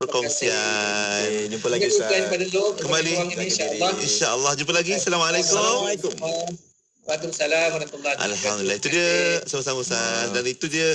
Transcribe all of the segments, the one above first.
perkongsian. Okay, jumpa lagi Ustaz. Kembali insya-Allah jumpa lagi. Assalamualaikum. Waalaikumsalam warahmatullahi wabarakatuh. Alhamdulillah, itu dia sama-sama Ustaz. Dan itu dia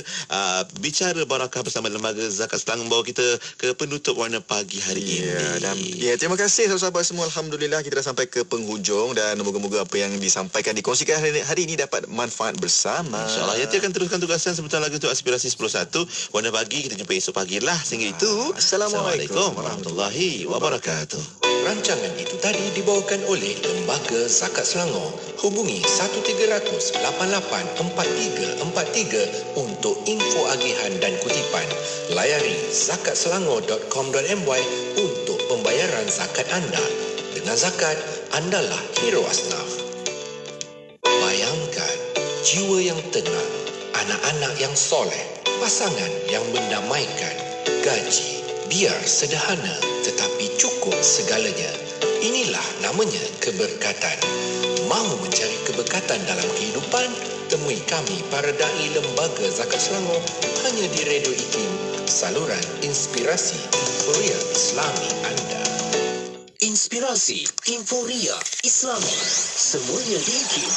bicara barakah bersama Lembaga Zakat Selangor membawa kita ke penutup warna pagi hari ini. Dan terima kasih sahabat-sahabat semua. Alhamdulillah kita dah sampai ke penghujung dan moga-moga apa yang disampaikan dikongsikan hari ini dapat manfaat bersama. InsyaAllah. Yati akan teruskan tugasan sebentar lagi untuk aspirasi 10.1 warna pagi. Kita jumpa esok pagilah. Sehingga itu Assalamualaikum warahmatullahi wabarakatuh. Rancangan itu tadi dibawakan oleh Lembaga Zakat Selangor. Hubungi 1300884343 untuk info agihan dan kutipan. Layari zakatselangor.com.my untuk pembayaran zakat anda. Dengan zakat, andalah hero asnaf. Bayangkan jiwa yang tenang, anak-anak yang soleh, pasangan yang mendamaikan, gaji biar sederhana tetapi cukup segalanya. Inilah namanya keberkatan. Mahu mencari keberkatan dalam kehidupan? Temui kami para dai Lembaga Zakat Selangor hanya di Radio IKIM, saluran inspirasi Inforia Islami anda. Inspirasi Inforia Islami, semuanya di IKIM.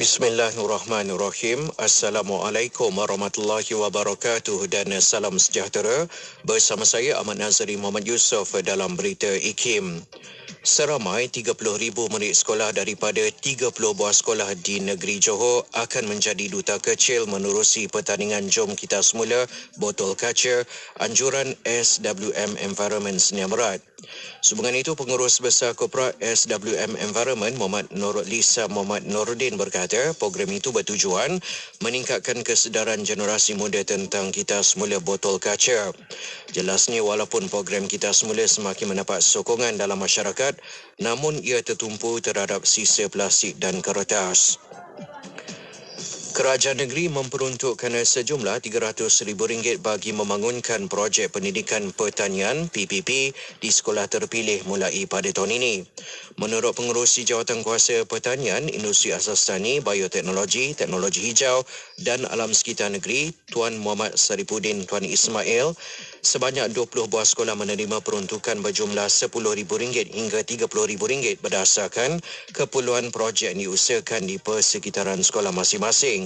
Bismillahirrahmanirrahim. Assalamualaikum warahmatullahi wabarakatuh dan salam sejahtera. Bersama saya Ahmad Nazari Muhammad Yusof dalam berita IKIM. Seramai 30,000 murid sekolah daripada 30 buah sekolah di negeri Johor akan menjadi duta kecil menerusi pertandingan Jom Kita Semula Botol Kaca anjuran SWM Environment Sdn Bhd. Sehubungan itu, Pengurus Besar Korporat SWM Environment Muhammad Nur Lisa Muhammad Nuruddin berkata program itu bertujuan meningkatkan kesedaran generasi muda tentang Kita Semula Botol Kaca. Jelasnya, walaupun program Kita Semula semakin mendapat sokongan dalam masyarakat, namun ia tertumpu terhadap sisa plastik dan kertas. Kerajaan negeri memperuntukkan sejumlah RM300,000 bagi membangunkan projek pendidikan pertanian PPP di sekolah terpilih mulai pada tahun ini. Menurut Pengerusi Jawatankuasa Pertanian, Industri Asas Tani, Bioteknologi, Teknologi Hijau dan Alam Sekitar Negeri, Tuan Muhammad Saripudin Tuan Ismail, sebanyak 20 buah sekolah menerima peruntukan berjumlah RM10,000 hingga RM30,000 berdasarkan keperluan projek yang diusahakan di persekitaran sekolah masing-masing.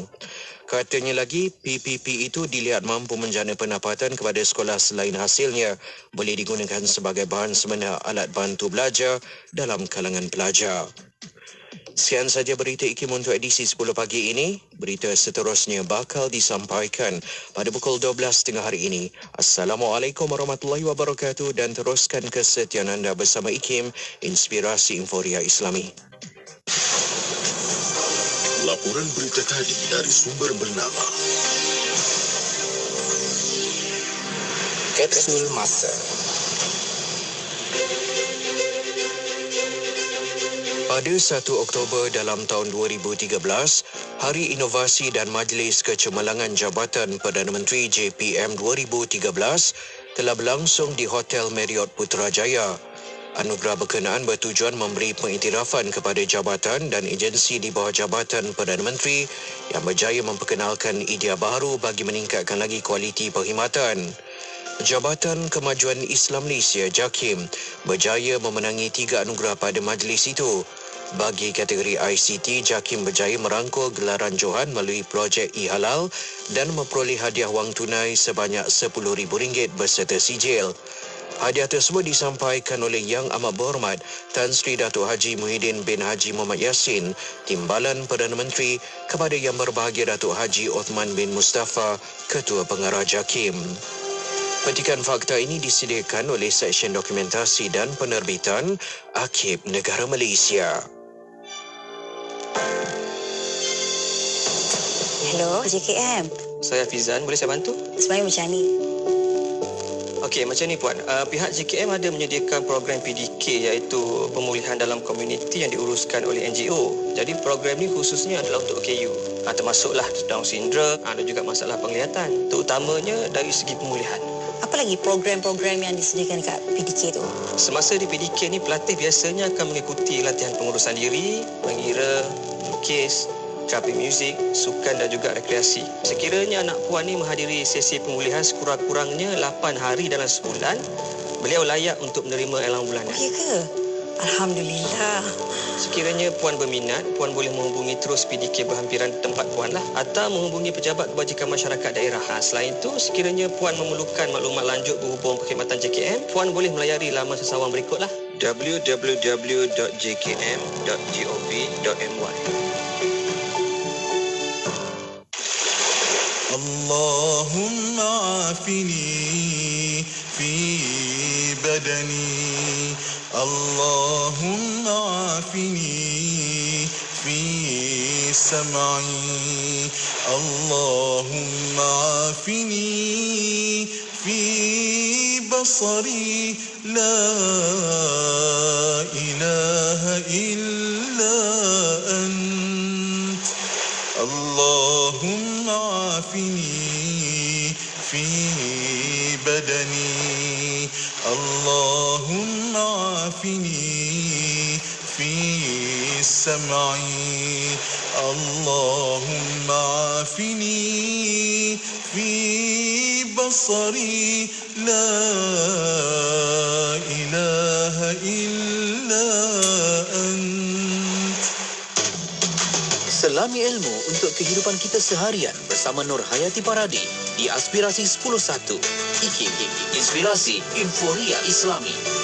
Katanya lagi, PPP itu dilihat mampu menjana pendapatan kepada sekolah selain hasilnya boleh digunakan sebagai bahan semena alat bantu belajar dalam kalangan pelajar. Sekian saja berita IKIM untuk edisi 10 pagi ini. Berita seterusnya bakal disampaikan pada pukul 12.30 hari ini. Assalamualaikum warahmatullahi wabarakatuh dan teruskan kesetiaan anda bersama IKIM, Inspirasi Inforia Islami. Laporan berita tadi dari sumber bernama Kapsul Masa. Pada 1 Oktober dalam tahun 2013, Hari Inovasi dan Majlis Kecemerlangan Jabatan Perdana Menteri JPM 2013 telah berlangsung di Hotel Marriott Putrajaya. Anugerah berkenaan bertujuan memberi pengiktirafan kepada jabatan dan agensi di bawah Jabatan Perdana Menteri yang berjaya memperkenalkan idea baru bagi meningkatkan lagi kualiti perkhidmatan. Jabatan Kemajuan Islam Malaysia JAKIM berjaya memenangi 3 anugerah pada majlis itu. Bagi kategori ICT, JAKIM berjaya merangkul gelaran Johan melalui projek e-halal dan memperoleh hadiah wang tunai sebanyak RM10,000 berserta sijil. Hadiah tersebut disampaikan oleh Yang Amat Berhormat Tan Sri Datuk Haji Muhyiddin bin Haji Muhammad Yassin, Timbalan Perdana Menteri, kepada Yang Berbahagia Datuk Haji Othman bin Mustafa, Ketua Pengarah JAKIM. Petikan fakta ini disediakan oleh Seksyen Dokumentasi dan Penerbitan Arkib Negara Malaysia. Hello, JKM. Saya Fizan, boleh saya bantu? Sebenarnya macam ni. Okey, macam ni Puan. Pihak JKM ada menyediakan program PDK iaitu pemulihan dalam komuniti yang diuruskan oleh NGO. Jadi program ni khususnya adalah untuk OKU. Termasuklah Down syndrome, ada juga masalah penglihatan. Terutamanya dari segi pemulihan. Apa lagi program-program yang disediakan dekat PDK tu? Semasa di PDK ni, pelatih biasanya akan mengikuti latihan pengurusan diri, mengira, melukis, terapi muzik, sukan dan juga rekreasi. Sekiranya anak puan ni menghadiri sesi pemulihan sekurang-kurangnya 8 hari dalam sebulan, beliau layak untuk menerima elang bulanan. Ya ke? Alhamdulillah. Sekiranya puan berminat, puan boleh menghubungi terus PDK berhampiran tempat puan lah, atau menghubungi pejabat kebajikan masyarakat daerah. Selain itu, sekiranya puan memerlukan maklumat lanjut berhubung perkhidmatan JKM, puan boleh melayari laman sesawang berikutlah: www.jkm.gov.my. Allahumma afini fi badani, Allahumma afini fi sam'i, Allahumma afini fi basari, la ilaha illa ant, Allahumma afini fi badani, Allahumma afini fi sam'i, Allahumma afini fi basari, la ilaha illa ant. Selami ilmu untuk kehidupan kita seharian bersama Nur Hayati Paradi di Aspirasi 10.1. IKIM, Inspirasi Inforia Islami.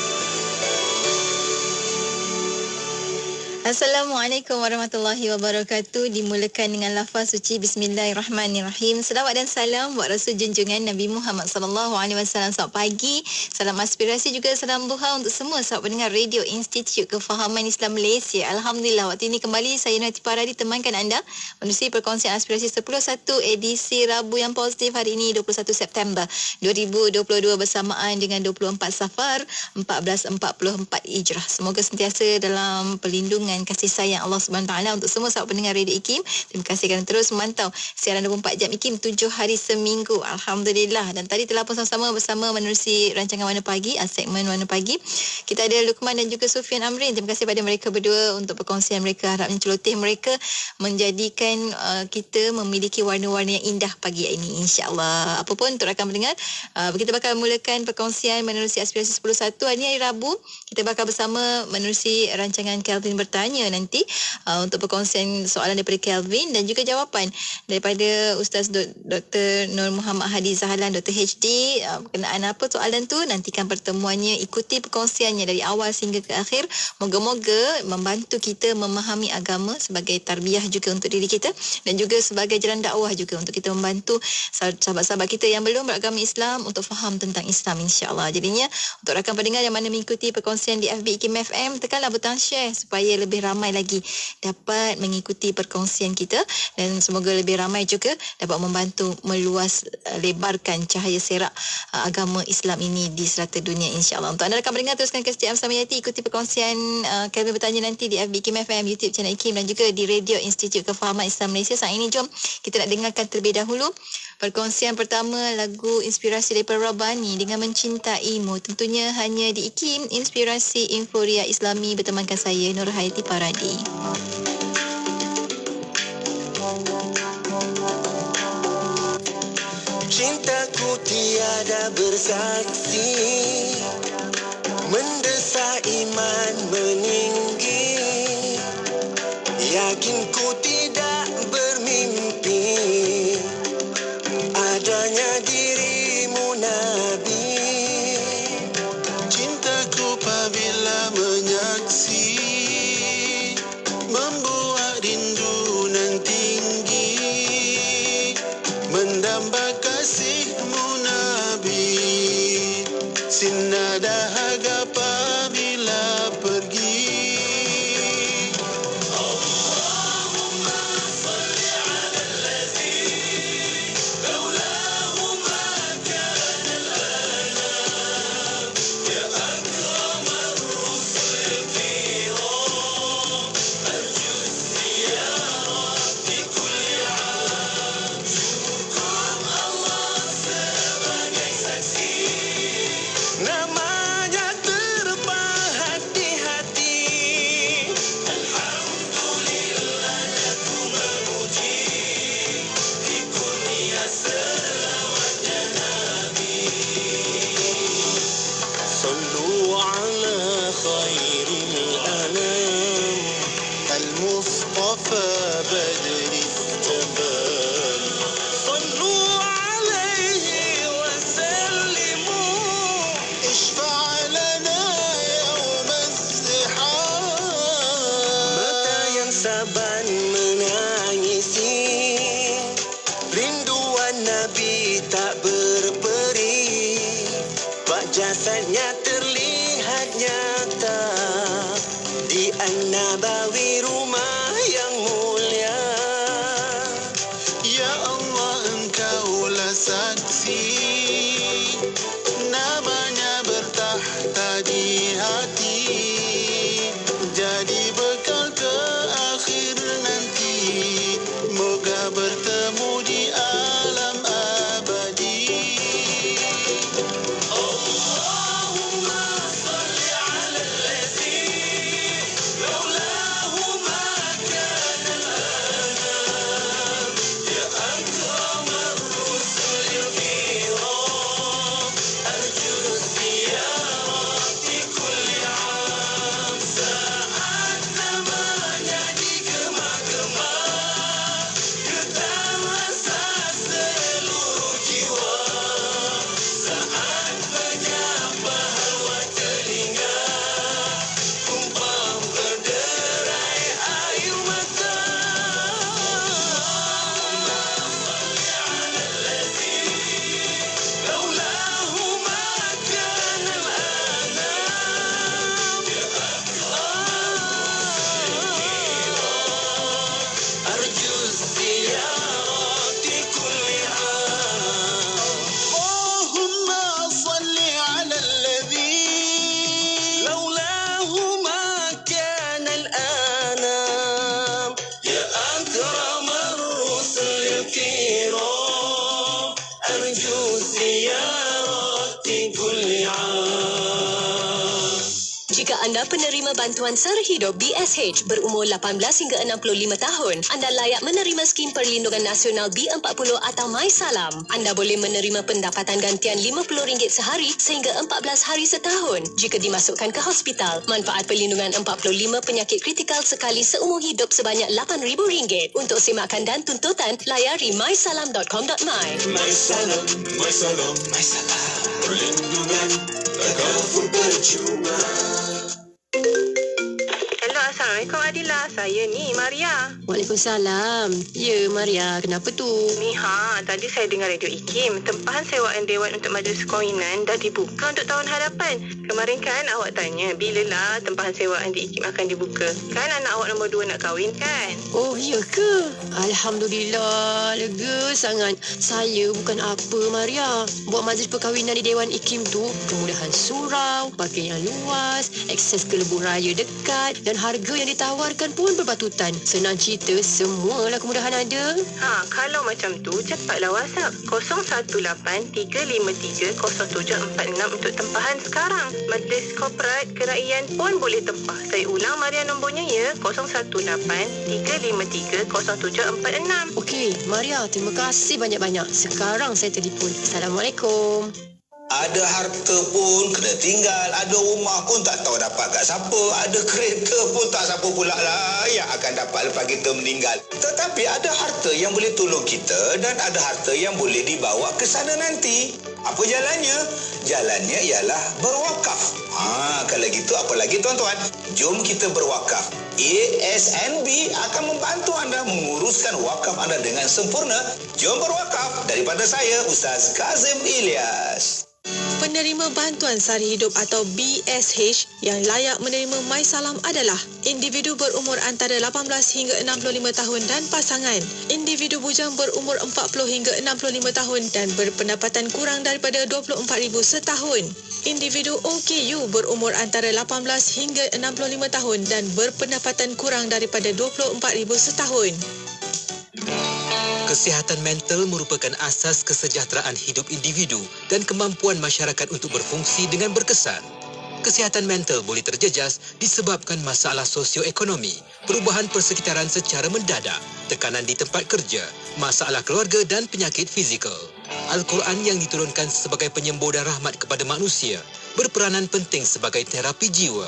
Assalamualaikum warahmatullahi wabarakatuh. Dimulakan dengan lafaz suci Bismillahirrahmanirrahim. Selawat dan salam buat Rasul junjungan Nabi Muhammad sallallahu alaihi wasallam. Selamat pagi, salam aspirasi juga salam duha untuk semua sahabat pendengar Radio Institut Kefahaman Islam Malaysia. Alhamdulillah, waktu ini kembali saya Nur Hayati Paradi temankan anda menerusi perkongsian aspirasi 10.1 edisi Rabu yang positif hari ini 21 September 2022 bersamaan dengan 24 Safar 1444 Hijrah. Semoga sentiasa dalam perlindungan kasih sayang Allah Subhanahu Taala untuk semua sahabat pendengar Radio IKIM. Terima kasih kerana terus memantau siaran 24 jam IKIM 7 hari seminggu. Alhamdulillah. Dan tadi telah pun sama-sama bersama menerusi rancangan Warna Pagi, segmen Warna Pagi. Kita ada Lukman dan juga Sufian Amrin. Terima kasih pada mereka berdua untuk perkongsian mereka. Harapnya celoteh mereka menjadikan kita memiliki warna-warna yang indah pagi ini, insya-Allah. Apapun untuk rakan pendengar, kita bakal mulakan perkongsian menerusi aspirasi 10.1 hari ini, hari Rabu. Kita bakal bersama menerusi rancangan Kelvin Bertanya nanti untuk perkongsian soalan daripada Kelvin dan juga jawapan daripada Ustaz Dr. Nur Muhammad Hadi Zahlan, Dr. HD. Berkenaan apa soalan tu, nantikan pertemuannya, ikuti perkongsiannya dari awal sehingga ke akhir. Moga-moga membantu kita memahami agama sebagai tarbiyah juga untuk diri kita dan juga sebagai jalan dakwah juga untuk kita membantu sahabat-sahabat kita yang belum beragama Islam untuk faham tentang Islam, insya-Allah. Jadinya untuk rakan pendengar yang mana mengikuti perkongsian di FB IKIM FM, tekanlah butang share supaya lebih ramai lagi dapat mengikuti perkongsian kita dan semoga lebih ramai juga dapat membantu meluas lebarkan cahaya serak agama Islam ini di serata dunia, insya-Allah. Untuk anda rakan pendengar, teruskan kesetiaan bersama Yati, ikuti perkongsian Kelvin Bertanya nanti di FB IKIM FM, YouTube channel IKIM dan juga di Radio Institut Kefahaman Islam Malaysia. Saat ini jom kita nak dengarkan terlebih dahulu perkongsian pertama, lagu inspirasi daripada Rabbani dengan Mencintaimu. Tentunya hanya di IKIM, Inspirasi Inforia Islami, bertemankan saya Nur Hayati Paradi. Cintaku tiada bersaksi, mendesak iman meninggi, yakin ku tidak bermimpi adanya dirimu Nabi. Cintaku apabila menyaksi, membuat rindu nan tinggi, mendamba kasihmu Nabi. Sinar dahaga apabila pergi, بدر التمام صلوا عليه وسلموا اشفع لنا يوم الزحام Mata yang saban menangisi rinduan Nabi tak berperi, bak jasadnya terlihat nyata di An-Nabawi, rumah yang mulia. Ya Allah, Engkaulah saksi, namanya bertahta di hati, jadi bekal ke akhir nanti, moga bertemu di alam abadi. Allahumma salli ala allazi laulahu ma kana al-anam ya akramar rusul kiram arju ziyarati kulli am saat namanya digema-gema getar rasa seluruh jiwa saat menyapa hawa telinga kumpang berderai air mata. Laulahu ma kana al-anam arju ziyarati kulli am. Allahumma salli ala alladhi laulahu ma kana al-anam ya akramar rusul kiram arju ziyarati kulli am. Jika anda penerima bantuan sara hidup BSH berumur 18 hingga 65 tahun, anda layak menerima skim perlindungan nasional B40 atau MySalam. Anda boleh menerima pendapatan gantian RM50 sehari sehingga 14 hari setahun. Jika dimasukkan ke hospital, manfaat perlindungan 45 penyakit kritikal sekali seumur hidup sebanyak RM8,000. Untuk semakan dan tuntutan, layari mysalam.com.my. MySalam, MySalam, MySalam, perlindungan takaful percuma. Hello, Assalamualaikum Adila. Saya ni Maria. Waalaikumsalam. Ya, Maria. Kenapa tu? Ni tadi saya dengar radio IKIM, tempahan sewaan dewan untuk majlis kawinan dah dibuka untuk tahun hadapan. Kemarin kan awak tanya bilalah tempahan sewaan di IKIM akan dibuka. Kan anak awak nombor 2 nak kahwin kan? Oh, ya ke? Alhamdulillah, lega sangat. Saya bukan apa, Maria. Buat majlis perkahwinan di Dewan IKIM tu, kemudahan surau, parking yang luas, akses ke lebuh raya dekat dan harga yang ditawarkan pun berpatutan. Senang cerita, semualah kemudahan ada. Kalau macam tu, cepatlah WhatsApp 0183530746 untuk tempahan sekarang. Majlis korporat keraian pun boleh tempah. Saya ulang Maria nombornya ya, 0183530746. Okey, Maria, terima kasih banyak-banyak. Sekarang saya telefon. Assalamualaikum. Ada harta pun kena tinggal, ada rumah pun tak tahu dapat kat siapa, ada kereta pun tak siapa pula lah yang akan dapat lepas kita meninggal. Tetapi ada harta yang boleh tolong kita dan ada harta yang boleh dibawa ke sana nanti. Apa jalannya? Jalannya ialah berwakaf. Kalau gitu apa lagi tuan-tuan? Jom kita berwakaf. ASNB akan membantu anda menguruskan wakaf anda dengan sempurna. Jom berwakaf. Daripada saya, Ustaz Kazim Ilyas. Penerima bantuan sara hidup atau BSH yang layak menerima MySalam adalah individu berumur antara 18 hingga 65 tahun dan pasangan, individu bujang berumur 40 hingga 65 tahun dan berpendapatan kurang daripada RM24,000 setahun, individu OKU berumur antara 18 hingga 65 tahun dan berpendapatan kurang daripada RM24,000 setahun. Kesihatan mental merupakan asas kesejahteraan hidup individu dan kemampuan masyarakat untuk berfungsi dengan berkesan. Kesihatan mental boleh terjejas disebabkan masalah sosioekonomi, perubahan persekitaran secara mendadak, tekanan di tempat kerja, masalah keluarga dan penyakit fizikal. Al-Quran yang diturunkan sebagai penyembuh dan rahmat kepada manusia berperanan penting sebagai terapi jiwa.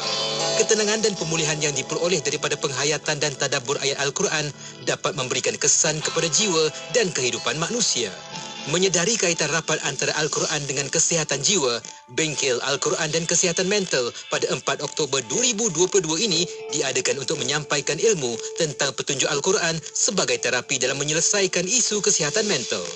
Ketenangan dan pemulihan yang diperoleh daripada penghayatan dan tadabbur ayat Al-Quran dapat memberikan kesan kepada jiwa dan kehidupan manusia. Menyedari kaitan rapat antara Al-Quran dengan kesihatan jiwa, Bengkel Al-Quran dan Kesihatan Mental pada 4 Oktober 2022 ini diadakan untuk menyampaikan ilmu tentang petunjuk Al-Quran sebagai terapi dalam menyelesaikan isu kesihatan mental.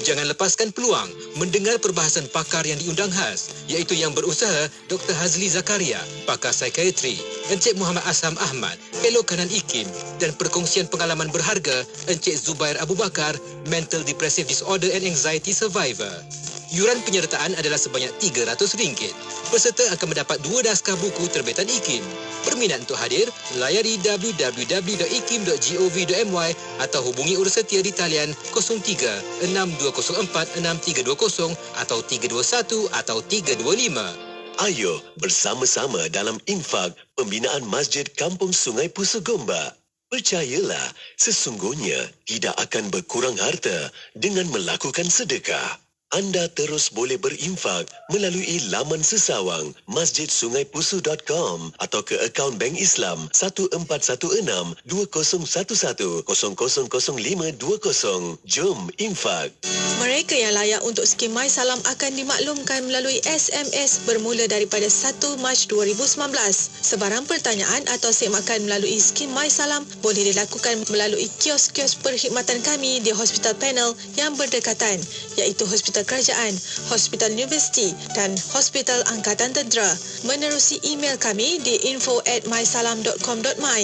Jangan lepaskan peluang mendengar perbahasan pakar yang diundang khas, iaitu yang berusaha Dr. Hazli Zakaria, pakar psikiatri, Encik Muhammad Asham Ahmad, Fellow Kanan IKIM, dan perkongsian pengalaman berharga Encik Zubair Abu Bakar, Mental Depressive Disorder and Anxiety Survivor. Yuran penyertaan adalah sebanyak RM300. Peserta akan mendapat 2 naskah buku terbitan IKIM. Berminat untuk hadir? Layari www.ikim.gov.my atau hubungi urus setia di talian 03-6204-6320 atau 321 atau 325. Ayo bersama-sama dalam infak pembinaan Masjid Kampung Sungai Pusu Gombak. Percayalah, sesungguhnya tidak akan berkurang harta dengan melakukan sedekah. Anda terus boleh berinfak melalui laman sesawang masjidsungai.pusu.com atau ke akaun Bank Islam 1416-2011-000520. Jom infak. Mereka yang layak untuk skim MySalam akan dimaklumkan melalui SMS bermula daripada 1 Mac 2019. Sebarang pertanyaan atau semakan melalui skim MySalam boleh dilakukan melalui kios-kios perkhidmatan kami di Hospital Panel yang berdekatan, iaitu Hospital Kerajaan, Hospital Universiti dan Hospital Angkatan Tentera. Menerusi email kami di info@mysalam.com.my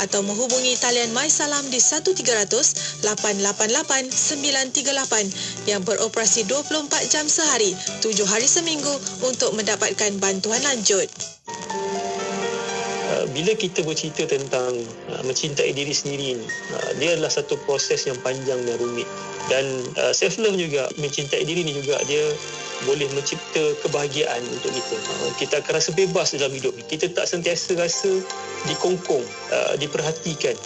atau menghubungi talian MySalam di 13-888-938 yang beroperasi 24 jam sehari, 7 hari seminggu untuk mendapatkan bantuan lanjut. Bila kita bercerita tentang mencintai diri sendiri ni, dia adalah satu proses yang panjang dan rumit. Dan self-love juga, mencintai diri ni juga, dia boleh mencipta kebahagiaan untuk kita. Kita akan rasa bebas dalam hidup. Kita tak sentiasa rasa dikongkong, diperhatikan.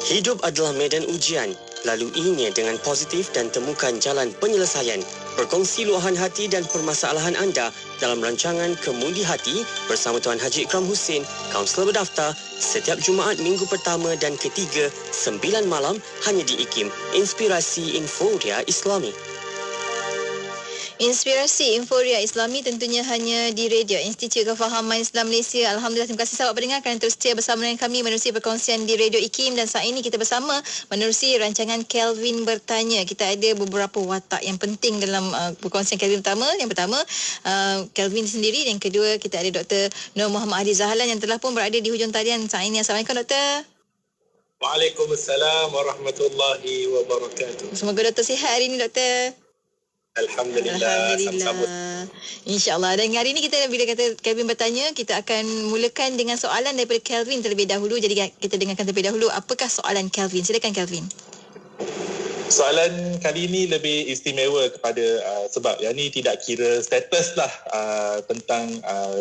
Hidup adalah medan ujian. Laluinya dengan positif dan temukan jalan penyelesaian. Berkongsi luahan hati dan permasalahan anda dalam rancangan Kemundi Hati bersama Tuan Haji Ikram Hussein, kaunselor berdaftar, setiap Jumaat minggu pertama dan ketiga 9 malam hanya di IKIM, Inspirasi Inforia Islami. Inspirasi Inforia Islami tentunya hanya di Radio Institut Kefahaman Islam Malaysia. Alhamdulillah, terima kasih sahabat pendengar kerana terus setia bersama dengan kami menerusi perkongsian di Radio IKIM, dan saat ini kita bersama menerusi rancangan Kelvin Bertanya. Kita ada beberapa watak yang penting dalam perkongsian Kelvin pertama. Yang pertama, Kelvin sendiri. Yang kedua, kita ada Dr. Nur Muhammad Hadi Zahlan yang telah pun berada di hujung talian saat ini. Assalamualaikum, Doktor. Waalaikumsalam warahmatullahi wabarakatuh. Semoga Doktor sihat hari ini, Doktor. Alhamdulillah. InsyaAllah. Dan hari ini kita, bila kata Kelvin Bertanya, kita akan mulakan dengan soalan daripada Kelvin terlebih dahulu. Jadi kita dengarkan terlebih dahulu apakah soalan Kelvin. Silakan Kelvin. Soalan kali ini lebih istimewa kepada sebab yang ni tidak kira status lah tentang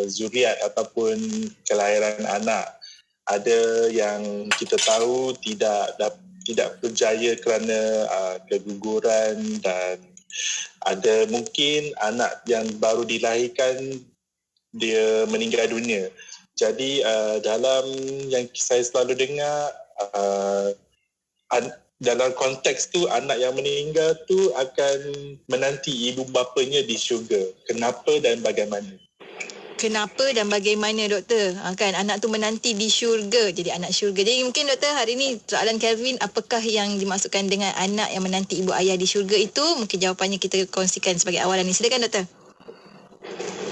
zuriat ataupun kelahiran anak. Ada yang kita tahu tidak berjaya kerana keguguran, dan ada mungkin anak yang baru dilahirkan dia meninggal dunia. Jadi dalam yang saya selalu dengar, dalam konteks tu anak yang meninggal tu akan menanti ibu bapanya di syurga. Kenapa dan bagaimana? Kenapa dan bagaimana, Doktor? Kan anak tu menanti di syurga, jadi anak syurga. Jadi mungkin Doktor, hari ini soalan Kelvin, apakah yang dimaksudkan dengan anak yang menanti ibu ayah di syurga itu? Mungkin jawapannya kita kongsikan sebagai awalan ini. Silakan, Doktor.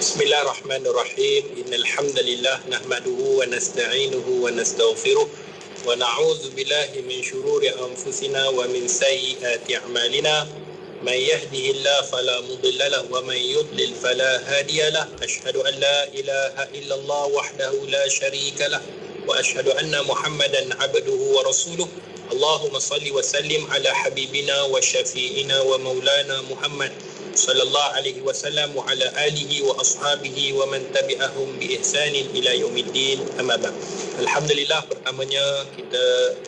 Bismillahirrahmanirrahim. Innal hamdalillah nahmaduhu wa nasta'inuhu wa nastaghfiruh wa na'udzu billahi min shururi anfusina wa min sayyiati a'malina. من يهده الله فلا مضل له ومن يضلل فلا هادي له أشهد أن لا إله إلا الله وحده لا شريك له وأشهد أن محمدا عبده ورسوله اللهم صل وسلم على حبيبنا وشفيعنا ومولانا محمد صلى الله عليه وسلم وعلى آله وأصحابه ومن تبعهم بإحسان إلى يوم الدين أما بعد. Alhamdulillah, pertamanya kita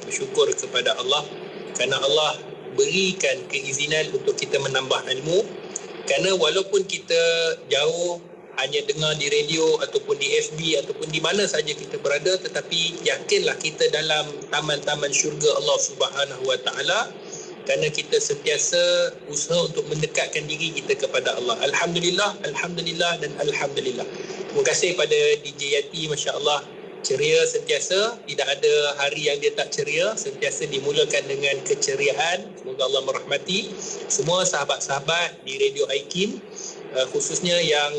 bersyukur kepada Allah kerana Allah berikan keizinan untuk kita menambah ilmu, kerana walaupun kita jauh hanya dengar di radio ataupun di FB ataupun di mana saja kita berada, tetapi yakinlah kita dalam taman-taman syurga Allah Subhanahu Wa Taala kerana kita sentiasa usaha untuk mendekatkan diri kita kepada Allah. Alhamdulillah, Alhamdulillah dan Alhamdulillah. Terima kasih pada DJ Yati, Masya Allah, ceria sentiasa, tidak ada hari yang dia tak ceria, sentiasa dimulakan dengan keceriaan. Semoga Allah merahmati semua sahabat-sahabat di Radio Aikim, khususnya yang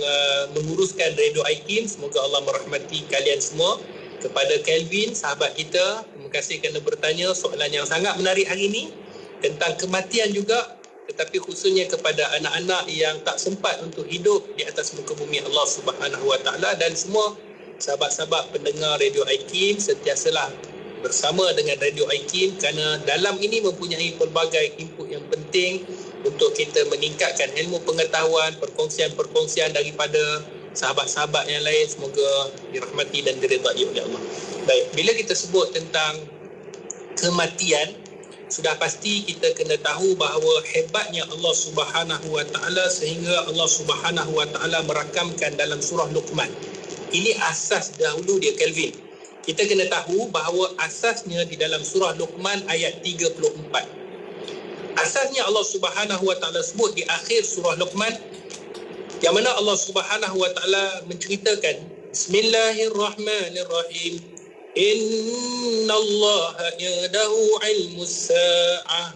menguruskan Radio Aikim. Semoga Allah merahmati kalian semua. Kepada Kelvin, sahabat kita, terima kasih kerana bertanya soalan yang sangat menarik hari ini tentang kematian juga, tetapi khususnya kepada anak-anak yang tak sempat untuk hidup di atas muka bumi Allah Subhanahu Wa Taala, dan semua sahabat-sahabat pendengar Radio Aikim sentiasalah bersama dengan Radio Aikim kerana dalam ini mempunyai pelbagai input yang penting untuk kita meningkatkan ilmu pengetahuan, perkongsian-perkongsian daripada sahabat-sahabat yang lain. Semoga dirahmati dan diridai oleh Allah. Baik, bila kita sebut tentang kematian, sudah pasti kita kena tahu bahawa hebatnya Allah Subhanahu Wa Taala sehingga Allah Subhanahu Wa Taala merakamkan dalam surah Luqman. Ini asas dahulu dia, Kelvin. Kita kena tahu bahawa asasnya di dalam surah Luqman ayat 34. Asasnya Allah Subhanahu Wa Taala sebut di akhir surah Luqman, yang mana Allah Subhanahu Wa Taala menceritakan, Bismillahirrahmanirrahim. Inna Allah yadahu ilmus sa'ah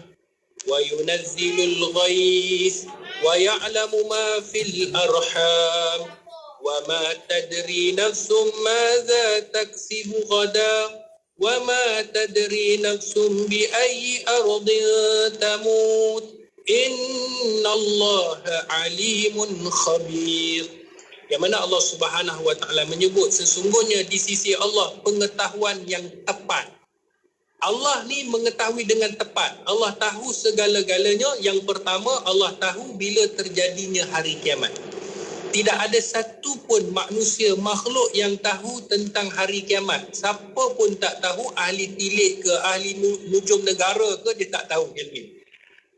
wa yunazzilul ghais wa ya'lamu ma fil arham wa ma tadri nafsum madza taksibu ghadan wa ma tadri nafsum bi ayyi ardin tamut inna Allah alimun khabir. Yang mana Allah Subhanahu Wa Taala menyebut sesungguhnya di sisi Allah pengetahuan yang tepat. Allah ni mengetahui dengan tepat. Allah tahu segala-galanya. Yang pertama, Allah tahu bila terjadinya hari kiamat. Tidak ada satu pun manusia, makhluk yang tahu tentang hari kiamat. Siapa pun tak tahu, ahli tilik ke, ahli nujum negara ke, dia tak tahu.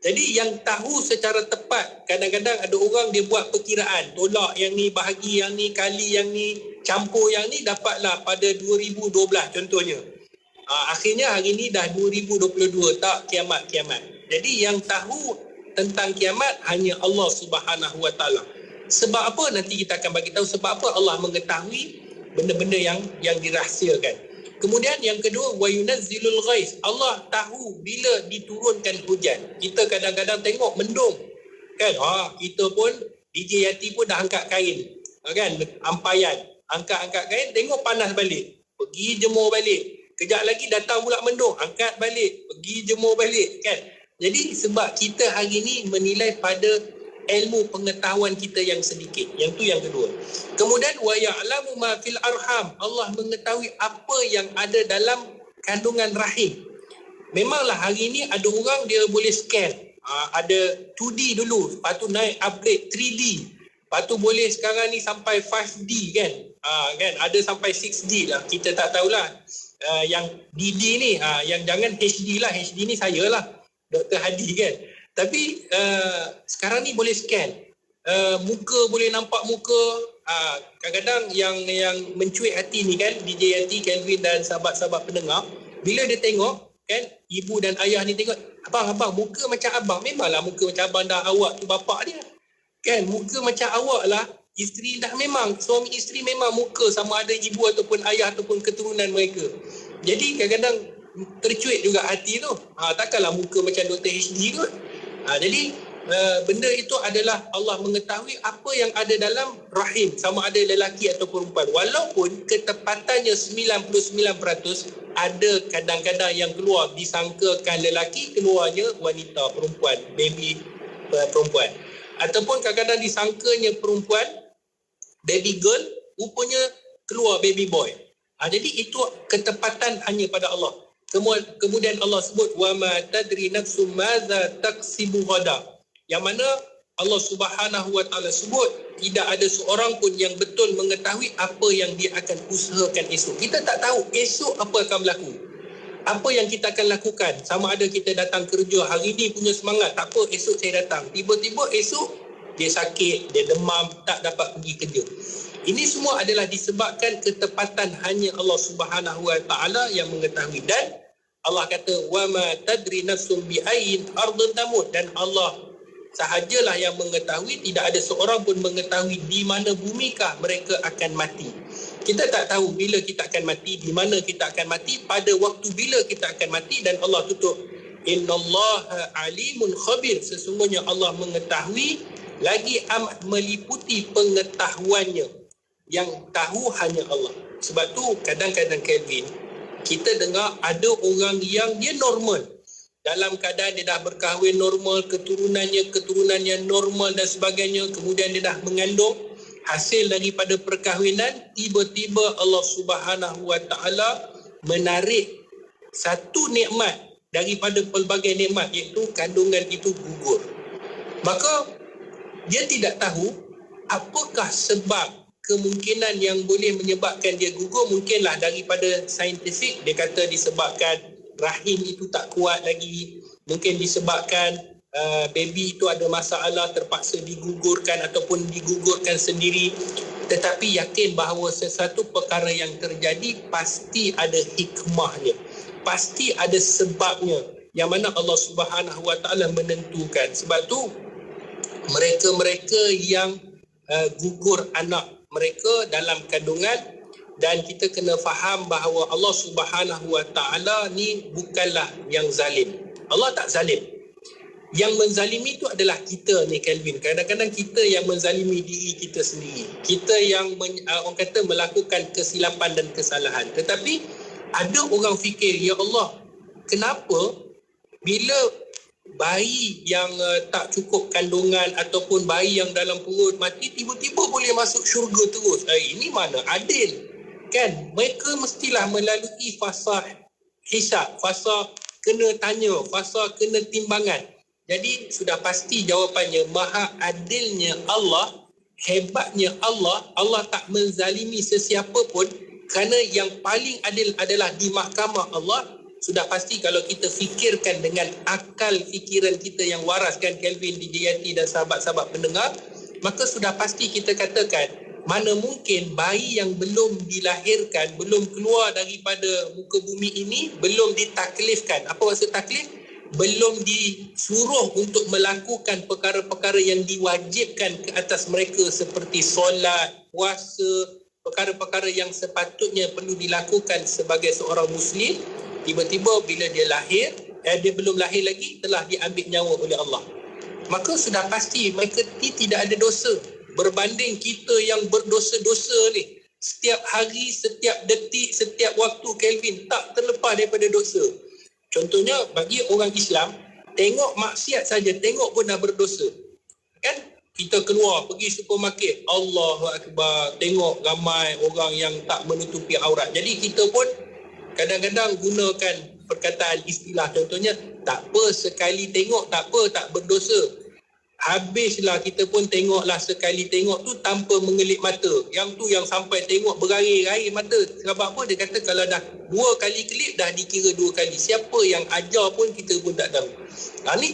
Jadi yang tahu secara tepat, kadang-kadang ada orang dia buat perkiraan, tolak yang ni, bahagi yang ni, kali yang ni, campur yang ni, dapatlah pada 2012 contohnya. Akhirnya hari ni dah 2022, tak kiamat-kiamat. Jadi yang tahu tentang kiamat hanya Allah Subhanahu Wa Taala. Sebab apa? Nanti kita akan bagi tahu sebab apa Allah mengetahui benda-benda yang dirahsiakan. Kemudian yang kedua, wa yunazzilul ghais. Allah tahu bila diturunkan hujan. Kita kadang-kadang tengok mendung. Kan? Kita pun DJ Yati pun dah angkat kain. Kan? Ampayan. Angkat kain, tengok panas balik. Pergi jemur balik. Kejap lagi datang pula mendung, angkat balik, pergi jemur balik, kan? Jadi sebab kita hari ni menilai pada ilmu pengetahuan kita yang sedikit. Yang tu yang kedua. Kemudian wa ya'lamu ma fil arham. Allah mengetahui apa yang ada dalam kandungan rahim. Memanglah hari ni ada orang dia boleh scan. Ada 2D dulu, lepas tu naik upgrade 3D. Lepas tu boleh sekarang ni sampai 5D kan. Kan ada sampai 6D lah. Kita tak tahulah. Yang DD ni, yang jangan HD lah. HD ni saya lah, Dr. Hadi kan. Tapi sekarang ni boleh scan. Muka boleh nampak muka. Kadang-kadang yang mencuit hati ni kan, DJ Yati, Kelvin dan sahabat-sahabat pendengar, bila dia tengok kan, ibu dan ayah ni tengok, abang muka macam abang. Memanglah muka macam abang dah, awak tu bapak dia. Kan, muka macam awak lah. Isteri dah, memang suami isteri memang muka sama ada ibu ataupun ayah ataupun keturunan mereka. Jadi kadang-kadang tercuit juga hati tu. Takkanlah muka macam Dr. HD kot. Jadi benda itu adalah Allah mengetahui apa yang ada dalam rahim, sama ada lelaki atau perempuan. Walaupun ketepatannya 99%, ada kadang-kadang yang keluar disangkakan lelaki, keluarnya wanita, perempuan, baby perempuan. Ataupun kadang-kadang disangkanya perempuan, baby girl, rupanya keluar baby boy. Jadi itu ketepatan hanya pada Allah. Kemudian Allah sebut wa ma tadri nafsum madza taksibu ghada. Yang mana Allah Subhanahu Wa Taala sebut tidak ada seorang pun yang betul mengetahui apa yang dia akan usahakan esok. Kita tak tahu esok apa akan berlaku. Apa yang kita akan lakukan. Sama ada kita datang kerja hari ni punya semangat, tak apa esok saya datang. Tiba-tiba esok dia sakit, dia demam, tak dapat pergi kerja. Ini semua adalah disebabkan ketepatan hanya Allah Subhanahu Wa Taala yang mengetahui. Dan Allah kata wa ma tadri nafsum bi ayyin ardin tamut, dan Allah sahajalah yang mengetahui, tidak ada seorang pun mengetahui di mana bumikah mereka akan mati. Kita tak tahu bila kita akan mati, di mana kita akan mati, pada waktu bila kita akan mati. Dan Allah tutup, innallaha alimun khabir, sesungguhnya Allah mengetahui lagi amat meliputi pengetahuannya, yang tahu hanya Allah. Sebab tu kadang-kadang Kelvin, kita dengar ada orang yang dia normal, dalam keadaan dia dah berkahwin normal, keturunannya normal dan sebagainya, kemudian dia dah mengandung, hasil daripada perkahwinan, tiba-tiba Allah Subhanahu Wa Taala menarik satu nikmat daripada pelbagai nikmat, iaitu kandungan itu gugur. Maka dia tidak tahu apakah sebab kemungkinan yang boleh menyebabkan dia gugur. Mungkinlah daripada saintifik, dia kata disebabkan rahim itu tak kuat lagi, mungkin disebabkan baby itu ada masalah, terpaksa digugurkan ataupun digugurkan sendiri. Tetapi yakin bahawa sesuatu perkara yang terjadi pasti ada hikmahnya, pasti ada sebabnya, yang mana Allah Subhanahu Wa Taala menentukan. Sebab tu mereka-mereka yang gugur anak mereka dalam kandungan, dan kita kena faham bahawa Allah Subhanahu Wa Taala ni bukanlah yang zalim. Allah tak zalim. Yang menzalimi itu adalah kita ni Kelvin. Kadang-kadang kita yang menzalimi diri kita sendiri. Kita yang orang kata melakukan kesilapan dan kesalahan. Tetapi ada orang fikir, ya Allah, kenapa bila bayi yang tak cukup kandungan ataupun bayi yang dalam perut mati tiba-tiba boleh masuk syurga terus? Ini mana adil? Kan mereka mestilah melalui fasa hisab, fasa kena tanya, fasa kena timbangan. Jadi sudah pasti jawapannya, maha adilnya Allah, hebatnya Allah. Allah tak menzalimi sesiapa pun, kerana yang paling adil adalah di mahkamah Allah. Sudah pasti kalau kita fikirkan dengan akal fikiran kita yang waras, kan Kelvin, DJYT dan sahabat-sahabat pendengar, maka sudah pasti kita katakan, mana mungkin bayi yang belum dilahirkan, belum keluar daripada muka bumi ini, belum ditaklifkan. Apa maksud taklif? Belum disuruh untuk melakukan perkara-perkara yang diwajibkan ke atas mereka, seperti solat, puasa, perkara-perkara yang sepatutnya perlu dilakukan sebagai seorang Muslim. Tiba-tiba bila dia lahir, dia belum lahir lagi, telah diambil nyawa oleh Allah. Maka sudah pasti mereka tidak ada dosa. Berbanding kita yang berdosa-dosa ni, setiap hari, setiap detik, setiap waktu Kelvin, tak terlepas daripada dosa. Contohnya bagi orang Islam, tengok maksiat saja, tengok pun dah berdosa. Kan? Kita keluar pergi supermarket, Allahu Akbar, tengok ramai orang yang tak menutupi aurat. Jadi kita pun kadang-kadang gunakan perkataan istilah, contohnya, tak apa sekali tengok, tak apa, tak berdosa. Habislah kita pun tengoklah sekali tengok tu tanpa mengelip mata. Yang tu yang sampai tengok berair-air mata. Sebab apa? Dia kata kalau dah 2 kali kelip dah dikira 2 kali. Siapa yang ajar pun kita pun tak tahu. Ini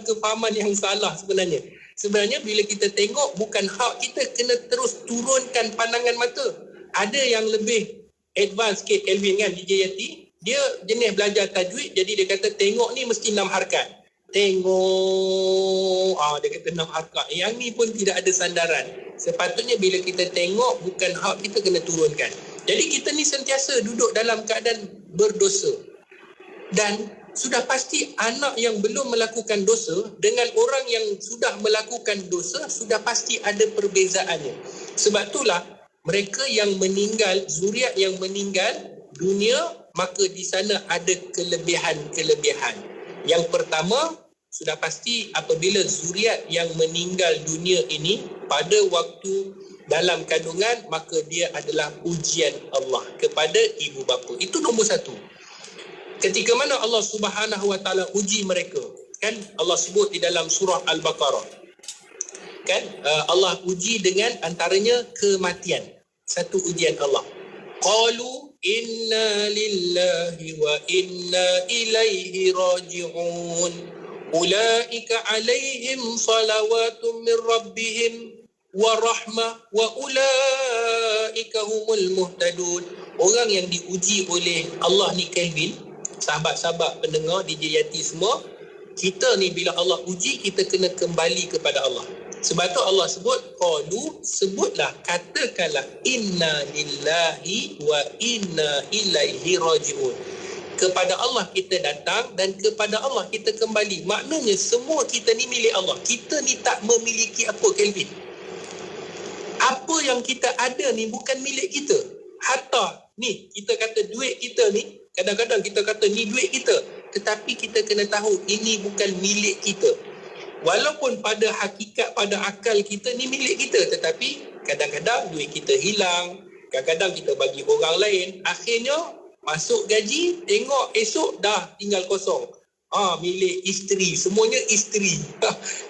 kefahaman yang salah sebenarnya. Sebenarnya bila kita tengok bukan hak kita, kena terus turunkan pandangan mata. Ada yang lebih advance sikit Kelvin, kan, DJYT. Dia jenis belajar tajwid, jadi dia kata tengok ni mesti 6 harakat. Tengok, dia kata 6 harakat. Yang ni pun tidak ada sandaran. Sepatutnya bila kita tengok bukan hak kita, kena turunkan. Jadi kita ni sentiasa duduk dalam keadaan berdosa. Dan sudah pasti anak yang belum melakukan dosa dengan orang yang sudah melakukan dosa, sudah pasti ada perbezaannya. Sebab itulah mereka yang meninggal, zuriat yang meninggal dunia, maka di sana ada kelebihan-kelebihan. Yang pertama, sudah pasti apabila zuriat yang meninggal dunia ini pada waktu dalam kandungan, maka dia adalah ujian Allah kepada ibu bapa. Itu nombor 1. Ketika mana Allah Subhanahu Wa Taala uji mereka, kan Allah sebut di dalam surah Al-Baqarah, kan Allah uji dengan antaranya kematian. Satu ujian Allah. Qalu inna lillahi wa inna ilaihi raji'un. Ulaika alaihim salawatun min rabbihim wa rahmah wa ulaika humul muhtadun. Orang yang diuji oleh Allah ni Kelvin, sahabat-sahabat pendengar DJ Yati semua, kita ni bila Allah uji, kita kena kembali kepada Allah. Sebab tu Allah sebut, qalu, sebutlah, katakanlah, inna lillahi wa inna ilaihi raji'un. Kepada Allah kita datang dan kepada Allah kita kembali. Maknanya semua kita ni milik Allah. Kita ni tak memiliki apa, Kelvin. Apa yang kita ada ni bukan milik kita. Hatta ni kita kata duit kita ni, kadang-kadang kita kata ni duit kita, tetapi kita kena tahu ini bukan milik kita. Walaupun pada hakikat, pada akal kita ni milik kita, tetapi kadang-kadang duit kita hilang, kadang-kadang kita bagi orang lain, akhirnya masuk gaji, tengok esok dah tinggal kosong. Milik isteri, semuanya isteri.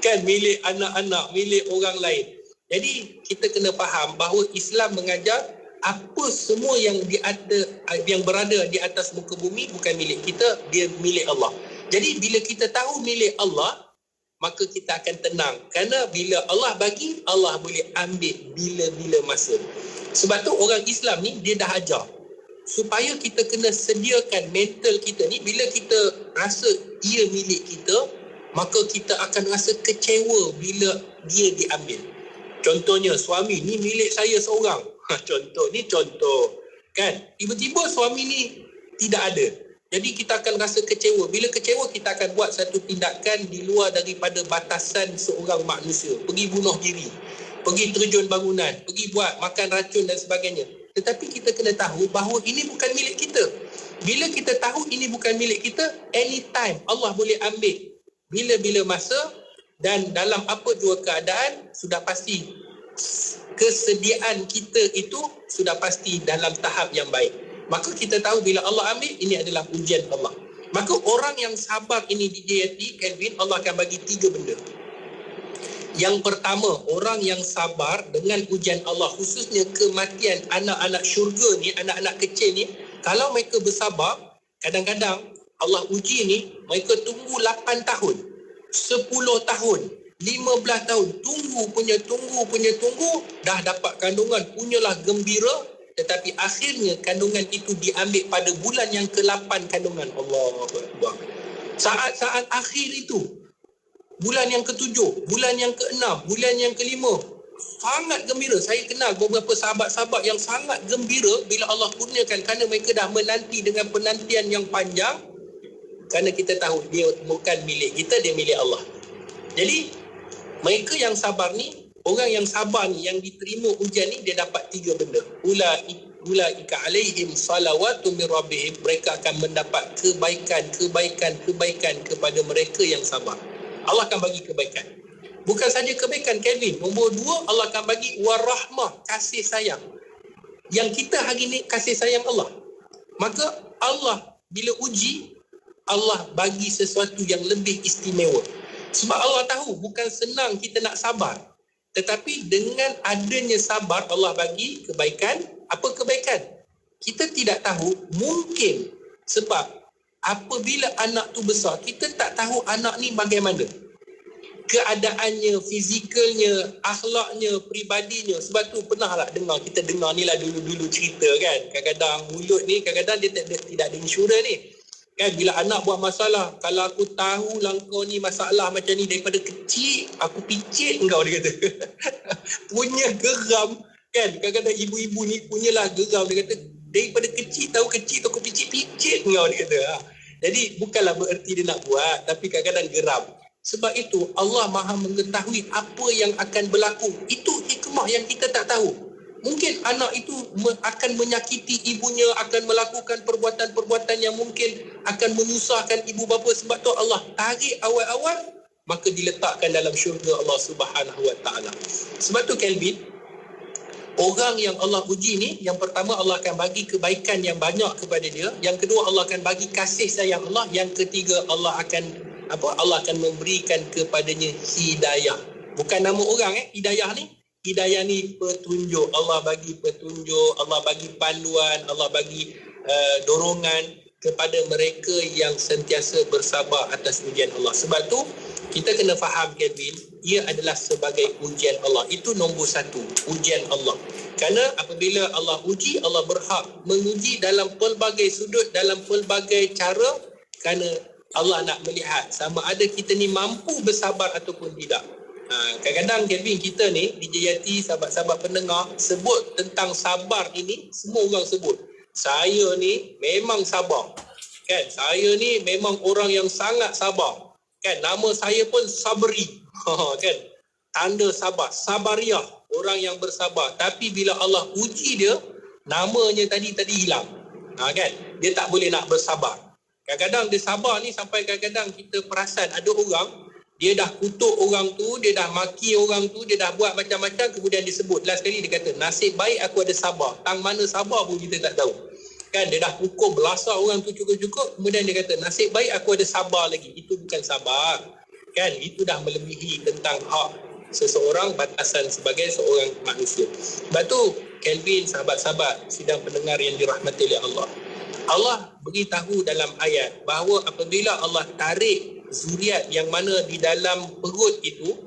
Kan, milik anak-anak, milik orang lain. Jadi kita kena faham bahawa Islam mengajar apa semua yang berada di atas muka bumi bukan milik kita, dia milik Allah. Jadi bila kita tahu milik Allah, maka kita akan tenang. Kerana bila Allah bagi, Allah boleh ambil bila-bila masa. Sebab tu orang Islam ni dia dah ajar supaya kita kena sediakan mental kita ni. Bila kita rasa ia milik kita, maka kita akan rasa kecewa bila dia diambil. Contohnya, suami ni milik saya seorang. Contoh kan, tiba-tiba suami ni tidak ada. Jadi kita akan rasa kecewa. Bila kecewa, kita akan buat satu tindakan di luar daripada batasan seorang manusia. Pergi bunuh diri, pergi terjun bangunan, pergi buat makan racun dan sebagainya. Tetapi kita kena tahu bahawa ini bukan milik kita. Bila kita tahu ini bukan milik kita, anytime Allah boleh ambil bila-bila masa, dan dalam apa jua keadaan, sudah pasti kesediaan kita itu sudah pasti dalam tahap yang baik. Maka kita tahu bila Allah ambil, ini adalah ujian Allah. Maka orang yang sabar ini di JYT, Kelvin, Allah akan bagi 3 benda. Yang pertama, orang yang sabar dengan ujian Allah, khususnya kematian anak-anak syurga ni, anak-anak kecil ni, kalau mereka bersabar, kadang-kadang Allah uji ni, mereka tunggu 8 tahun, 10 tahun, 15 tahun, tunggu, dah dapat kandungan, punyalah gembira, tetapi akhirnya kandungan itu diambil pada bulan yang ke-8 kandungan. Allahu Akbar. Saat-saat akhir itu, bulan yang ke-7, bulan yang ke-6, bulan yang ke-5, sangat gembira. Saya kenal beberapa sahabat-sahabat yang sangat gembira bila Allah kurniakan, kerana mereka dah menanti dengan penantian yang panjang, kerana kita tahu dia bukan milik kita, dia milik Allah. Jadi mereka yang sabar ni, orang yang sabar ni, yang diterima ujian ni, dia dapat 3 benda. Ulaika alaihim salawatu min rabbihim, mereka akan mendapat kebaikan kepada mereka yang sabar. Allah akan bagi kebaikan. Bukan saja kebaikan, Kevin. Nombor 2, Allah akan bagi warahmah, kasih sayang. Yang kita hari ni kasih sayang Allah. Maka Allah bila uji, Allah bagi sesuatu yang lebih istimewa. Sebab Allah tahu bukan senang kita nak sabar. Tetapi dengan adanya sabar, Allah bagi kebaikan. Apa kebaikan? Kita tidak tahu, mungkin sebab apabila anak tu besar, kita tak tahu anak ni bagaimana. Keadaannya, fizikalnya, akhlaknya, pribadinya. Sebab tu pernah lah kita dengar ni lah dulu-dulu cerita kan. Kadang-kadang mulut ni, kadang-kadang dia tidak ada insurans ni. Kan bila anak buat masalah, kalau aku tahu lah kau ni masalah macam ni daripada kecil, aku picit engkau, dia kata. Punya geram kan. Kadang-kadang ibu-ibu ni punyalah geram, dia kata daripada kecil tahu kecil tu aku picit engkau, dia kata. Jadi bukanlah bererti dia nak buat, tapi kadang-kadang geram. Sebab itu Allah Maha mengetahui apa yang akan berlaku. Itu hikmah yang kita tak tahu. Mungkin anak itu akan menyakiti ibunya, akan melakukan perbuatan-perbuatan yang mungkin akan menyusahkan ibu bapa. Sebab tu Allah tarik awal-awal, maka diletakkan dalam syurga Allah Subhanahu Wa Taala. Sebab tu Kelvin, orang yang Allah uji ni, yang pertama Allah akan bagi kebaikan yang banyak kepada dia. Yang kedua Allah akan bagi kasih sayang Allah. Yang ketiga Allah akan memberikan kepadanya hidayah. Bukan nama orang hidayah ni. Hidayah ni petunjuk. Allah bagi petunjuk, Allah bagi panduan, Allah bagi dorongan kepada mereka yang sentiasa bersabar atas ujian Allah. Sebab tu kita kena faham, Kelvin, ia adalah sebagai ujian Allah. Itu nombor satu, ujian Allah. Kerana apabila Allah uji, Allah berhak menguji dalam pelbagai sudut, dalam pelbagai cara, kerana Allah nak melihat sama ada kita ni mampu bersabar ataupun tidak. Kadang-kadang Kelvin, kita ni di JYT, sahabat-sahabat pendengar, sebut tentang sabar ini, semua orang sebut. Saya ni memang sabar. Kan? Saya ni memang orang yang sangat sabar. Kan? Nama saya pun Sabri. Kan? Tanda sabar. Sabariah. Orang yang bersabar. Tapi bila Allah uji dia, namanya tadi hilang. Kan? Dia tak boleh nak bersabar. Kadang-kadang dia sabar ni sampai kadang-kadang kita perasan ada orang, dia dah kutuk orang tu, dia dah maki orang tu, dia dah buat macam-macam, kemudian disebut. Last kali dia kata, nasib baik aku ada sabar. Tang mana sabar pun kita tak tahu. Kan, dia dah pukul belasah orang tu cukup-cukup, kemudian dia kata, nasib baik aku ada sabar lagi. Itu bukan sabar. Kan, itu dah melebihi tentang hak seseorang, batasan sebagai seorang manusia. Sebab tu, Kelvin, sahabat-sahabat, sidang pendengar yang dirahmati oleh Allah. Allah beritahu dalam ayat bahawa apabila Allah tarik zuriat yang mana di dalam perut itu,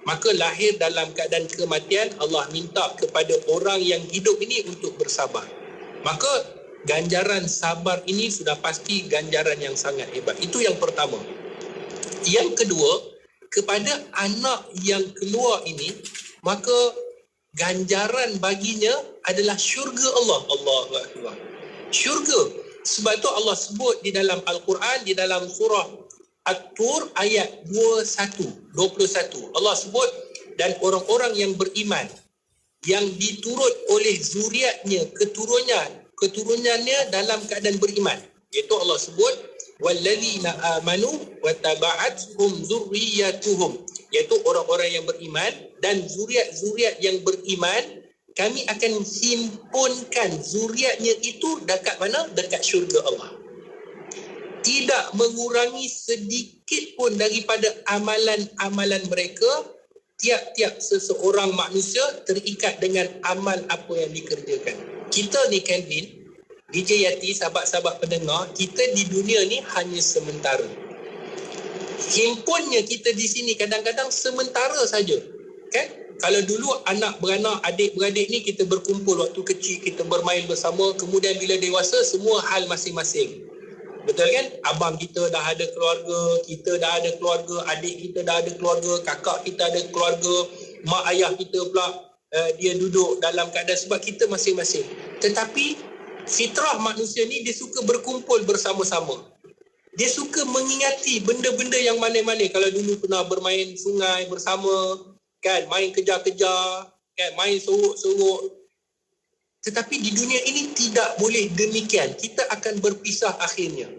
maka lahir dalam keadaan kematian, Allah minta kepada orang yang hidup ini untuk bersabar. Maka ganjaran sabar ini sudah pasti ganjaran yang sangat hebat. Itu yang pertama. Yang kedua, kepada anak yang keluar ini, maka ganjaran baginya adalah syurga Allah. Allahu Akbar. Syurga. Sebab itu Allah sebut di dalam Al-Quran, di dalam surah At-Tur ayat 21. Allah sebut, dan orang-orang yang beriman yang diturut oleh zuriatnya, keturunannya dalam keadaan beriman. Iaitu Allah sebut, walladzina amanu wa taba'athum dzurriyyatuhum. Iaitu orang-orang yang beriman dan zuriat-zuriat yang beriman, kami akan himpunkan zuriatnya itu dekat mana? Dekat syurga Allah. Tidak mengurangi sedikit pun daripada amalan-amalan mereka. Tiap-tiap seseorang manusia terikat dengan amal apa yang dikerjakan. Kita ni, Kelvin, di JYT, sahabat-sahabat pendengar, kita di dunia ni hanya sementara. Himpunnya kita di sini kadang-kadang sementara saja. Kan? Kalau dulu anak beranak, adik-beradik ni kita berkumpul waktu kecil, kita bermain bersama, kemudian bila dewasa semua hal masing-masing. Betul kan? Abang kita dah ada keluarga, kita dah ada keluarga, adik kita dah ada keluarga, kakak kita ada keluarga, mak ayah kita pula dia duduk dalam keadaan sebab kita masing-masing. Tetapi fitrah manusia ni dia suka berkumpul bersama-sama. Dia suka mengingati benda-benda yang mana-mana. Kalau dulu pernah bermain sungai bersama, kan, main kejar-kejar, kan, main sorok-sorok. Tetapi di dunia ini tidak boleh demikian. Kita akan berpisah akhirnya.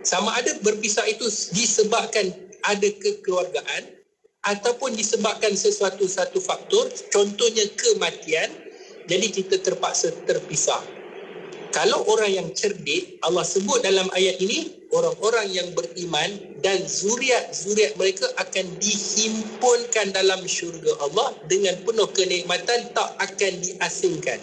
Sama ada berpisah itu disebabkan ada kekeluargaan ataupun disebabkan satu faktor, contohnya kematian, jadi kita terpaksa terpisah. Kalau orang yang cerdik, Allah sebut dalam ayat ini, orang-orang yang beriman dan zuriat-zuriat mereka akan dihimpunkan dalam syurga Allah dengan penuh kenikmatan, tak akan diasingkan,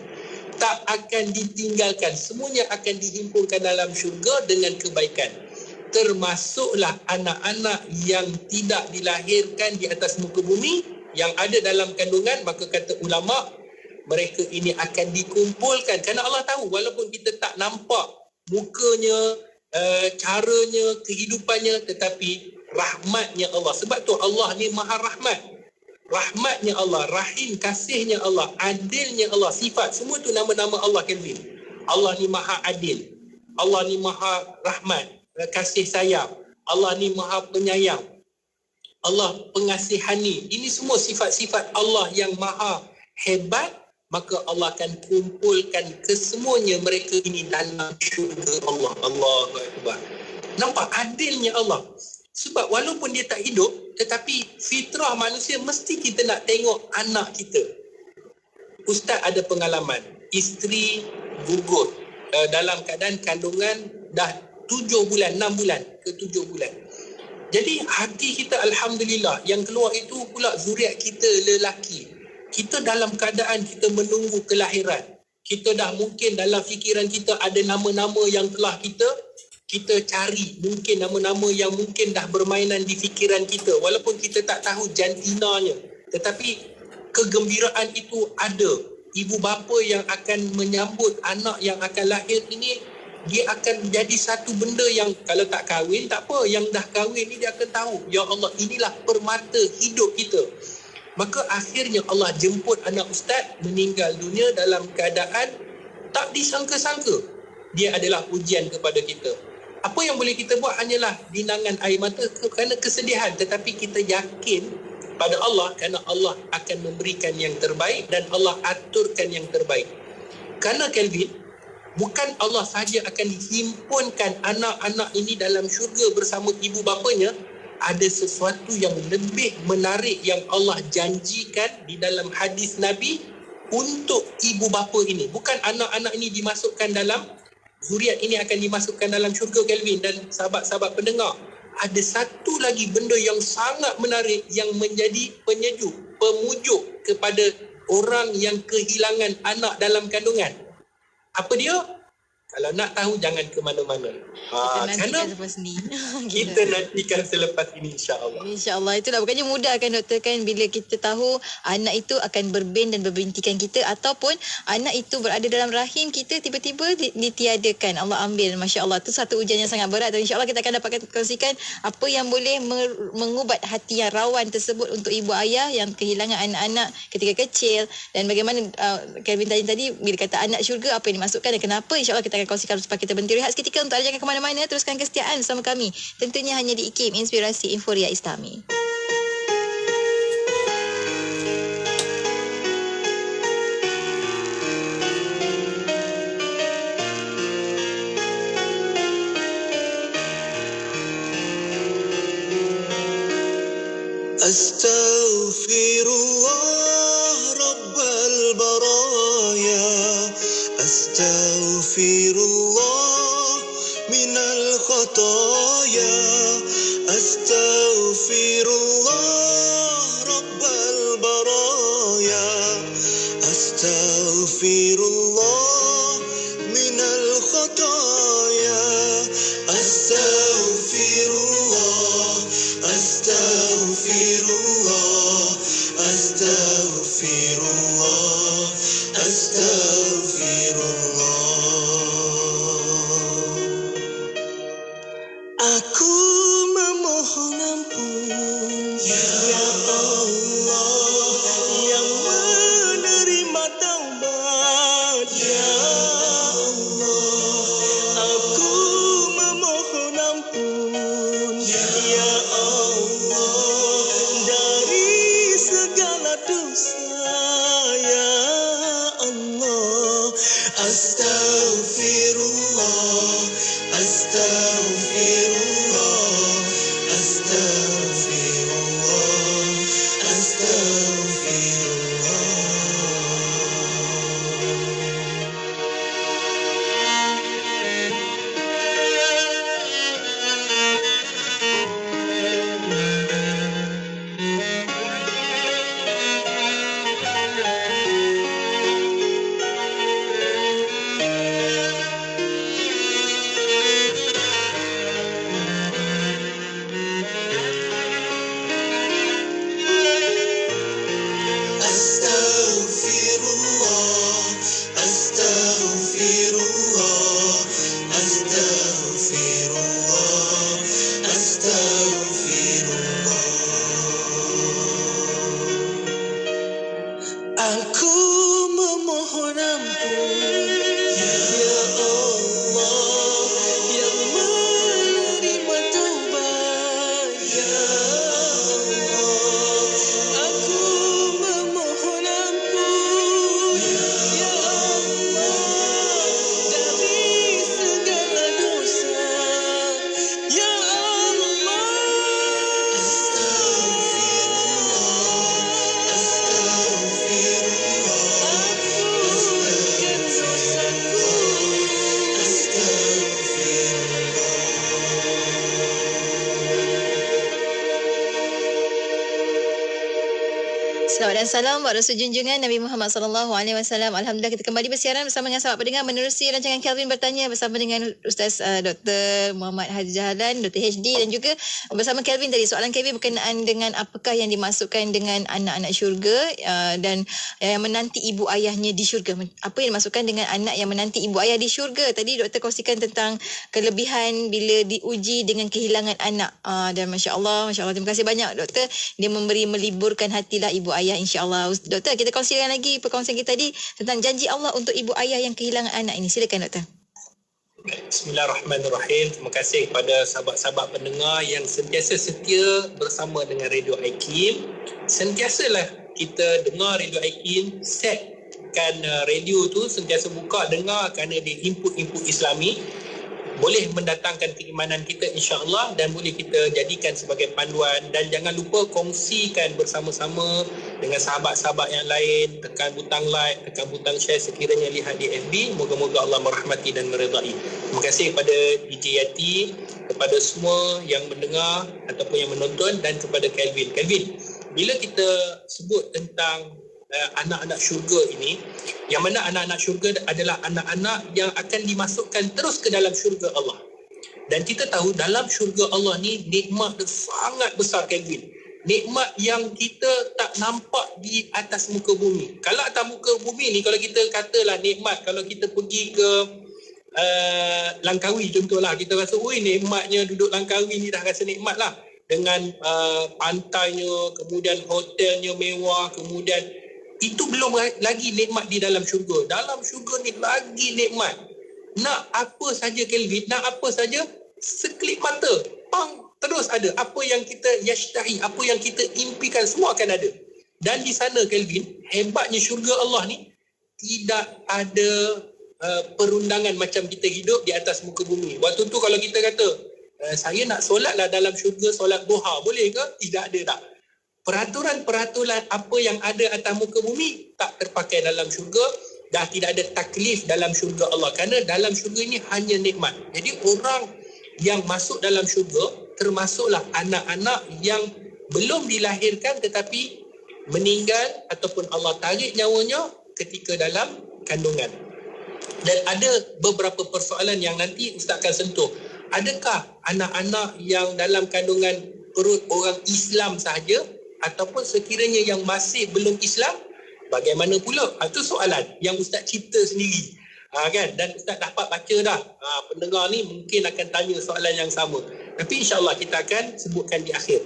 tak akan ditinggalkan. Semuanya akan dihimpunkan dalam syurga dengan kebaikan. Termasuklah anak-anak yang tidak dilahirkan di atas muka bumi, yang ada dalam kandungan, maka kata ulama, mereka ini akan dikumpulkan. Kerana Allah tahu, walaupun kita tak nampak mukanya, caranya, kehidupannya, tetapi rahmatnya Allah. Sebab tu Allah ni maha rahmat. Rahmatnya Allah, rahim, kasihnya Allah, adilnya Allah, sifat. Semua tu nama-nama Allah, Kelvin. Allah ni maha adil. Allah ni maha rahmat, kasih sayang. Allah ni maha penyayang. Allah pengasihani. Ini semua sifat-sifat Allah yang maha hebat. Maka Allah akan kumpulkan kesemuanya mereka ini dalam syurga Allah. Allahu Akbar. Nampak adilnya Allah. Sebab walaupun dia tak hidup, tetapi fitrah manusia mesti kita nak tengok anak kita. Ustaz ada pengalaman, isteri gugur dalam keadaan kandungan dah 7 bulan, 6 bulan ke 7 bulan. Jadi hati kita Alhamdulillah, yang keluar itu pula zuriat kita lelaki. Kita dalam keadaan kita menunggu kelahiran. Kita dah mungkin dalam fikiran kita ada nama-nama yang telah kita kita cari mungkin nama-nama yang mungkin dah bermainan di fikiran kita walaupun kita tak tahu jantinanya, tetapi kegembiraan itu ada. Ibu bapa yang akan menyambut anak yang akan lahir ini, dia akan jadi satu benda yang kalau tak kahwin tak apa, yang dah kahwin ni dia akan tahu, ya Allah, inilah permata hidup kita. Maka akhirnya Allah jemput anak ustaz meninggal dunia dalam keadaan tak disangka-sangka. Dia adalah ujian kepada kita. Apa yang boleh kita buat hanyalah binangan air mata kerana kesedihan, tetapi kita yakin pada Allah kerana Allah akan memberikan yang terbaik dan Allah aturkan yang terbaik. Kerana Kelvin, bukan Allah sahaja akan himpunkan anak-anak ini dalam syurga bersama ibu bapanya, ada sesuatu yang lebih menarik yang Allah janjikan di dalam hadis Nabi untuk ibu bapa ini. Bukan anak-anak ini dimasukkan dalam, zuriat ini akan dimasukkan dalam syurga Kelvin dan sahabat-sahabat pendengar. Ada satu lagi benda yang sangat menarik yang menjadi penyejuk, pemujuk kepada orang yang kehilangan anak dalam kandungan. Apa dia? Kalau nak tahu jangan ke mana-mana. Kita nantikan selepas ni. Kita nantikan selepas ini, insya-Allah. InsyaAllah. Itulah bukannya mudah kan doktor kan, bila kita tahu anak itu akan berbin dan berbintikan kita, ataupun anak itu berada dalam rahim kita tiba-tiba ditiadakan. Allah ambil. Masya Allah. Itu satu ujian yang sangat berat dan insya-Allah kita akan dapatkan kongsikan apa yang boleh mengubat hati yang rawan tersebut untuk ibu ayah yang kehilangan anak-anak ketika kecil, dan bagaimana Kelvin tadi bila kata anak syurga apa yang dimasukkan dan kenapa, insya-Allah kita akan kongsikan selepas kita berhenti rehat seketika. Untuk anda jangan ke mana-mana, teruskan kesetiaan bersama kami tentunya hanya di IKIM, Inspirasi Inforia Islami. Astaghfirullah Rabbal Baraya, Astaghfirullah minal khataya, Astaghfirullah Rabbal Baraya, Astaghfirullah minal khataya, Astaghfirullah, Astaghfirullah Selawat dan salam buat Rasul junjungan Nabi Muhammad SAW. Alhamdulillah kita kembali bersiaran bersama dengan sahabat pendengar menerusi rancangan Kelvin bertanya bersama dengan Ustaz Dr. Muhammad Haji Jahalan, Dr. HD, dan juga bersama Kelvin tadi. Soalan Kelvin berkenaan dengan apakah yang dimasukkan dengan anak-anak syurga dan yang menanti ibu ayahnya di syurga. Apa yang dimasukkan dengan anak yang menanti ibu ayah di syurga? Tadi doktor kongsikan tentang kelebihan bila diuji dengan kehilangan anak. Dan Masya Allah, terima kasih banyak doktor. Dia meliburkan hatilah ibu ayah, insya-Allah. Doktor, kita kongsikan lagi perkongsian kita tadi tentang janji Allah untuk ibu ayah yang kehilangan anak ini. Silakan doktor. Bismillahirrahmanirrahim. Terima kasih kepada sahabat-sahabat pendengar yang sentiasa setia bersama dengan Radio IKIM. Sentiasalah kita dengar Radio IKIM, setkan radio tu sentiasa buka dengar kerana dia input-input Islami. Boleh mendatangkan keimanan kita insya-Allah dan boleh kita jadikan sebagai panduan. Dan jangan lupa kongsikan bersama-sama dengan sahabat-sahabat yang lain. Tekan butang like, tekan butang share sekiranya lihat di FB. Moga-moga Allah merahmati dan meredai. Terima kasih kepada DJ Yati, kepada semua yang mendengar ataupun yang menonton, dan kepada Kelvin. Kelvin, bila kita sebut tentang anak-anak syurga ini, yang mana anak-anak syurga adalah anak-anak yang akan dimasukkan terus ke dalam syurga Allah. Dan kita tahu dalam syurga Allah ni nikmat dia sangat besar, Kelvin. Nikmat yang kita tak nampak di atas muka bumi. Kalau atas muka bumi ni, kalau kita katalah nikmat, kalau kita pergi ke Langkawi contohlah, kita rasa nikmatnya duduk Langkawi ni dah rasa nikmat lah. Dengan pantainya, kemudian hotelnya mewah, kemudian itu belum lagi nikmat di dalam syurga. Dalam syurga ni lagi nikmat. Nak apa saja, Kelvin, nak apa saja, sekelip mata, pang, terus ada. Apa yang kita yashtahi, apa yang kita impikan, semua akan ada. Dan di sana, Kelvin, hebatnya syurga Allah ni, tidak ada perundangan macam kita hidup di atas muka bumi. Waktu tu kalau kita kata, saya nak solat lah dalam syurga, solat duha, boleh ke? Tidak ada tak? Peraturan-peraturan apa yang ada atas muka bumi tak terpakai dalam syurga. Dah tidak ada taklif dalam syurga Allah. Kerana dalam syurga ini hanya nikmat. Jadi orang yang masuk dalam syurga termasuklah anak-anak yang belum dilahirkan tetapi meninggal ataupun Allah tarik nyawanya ketika dalam kandungan. Dan ada beberapa persoalan yang nanti Ustaz akan sentuh. Adakah anak-anak yang dalam kandungan perut orang Islam sahaja, ataupun sekiranya yang masih belum Islam, bagaimana pula? Itu soalan yang Ustaz cipta sendiri. Kan? Dan Ustaz dapat baca dah. Pendengar ni mungkin akan tanya soalan yang sama. Tapi insya-Allah kita akan sebutkan di akhir.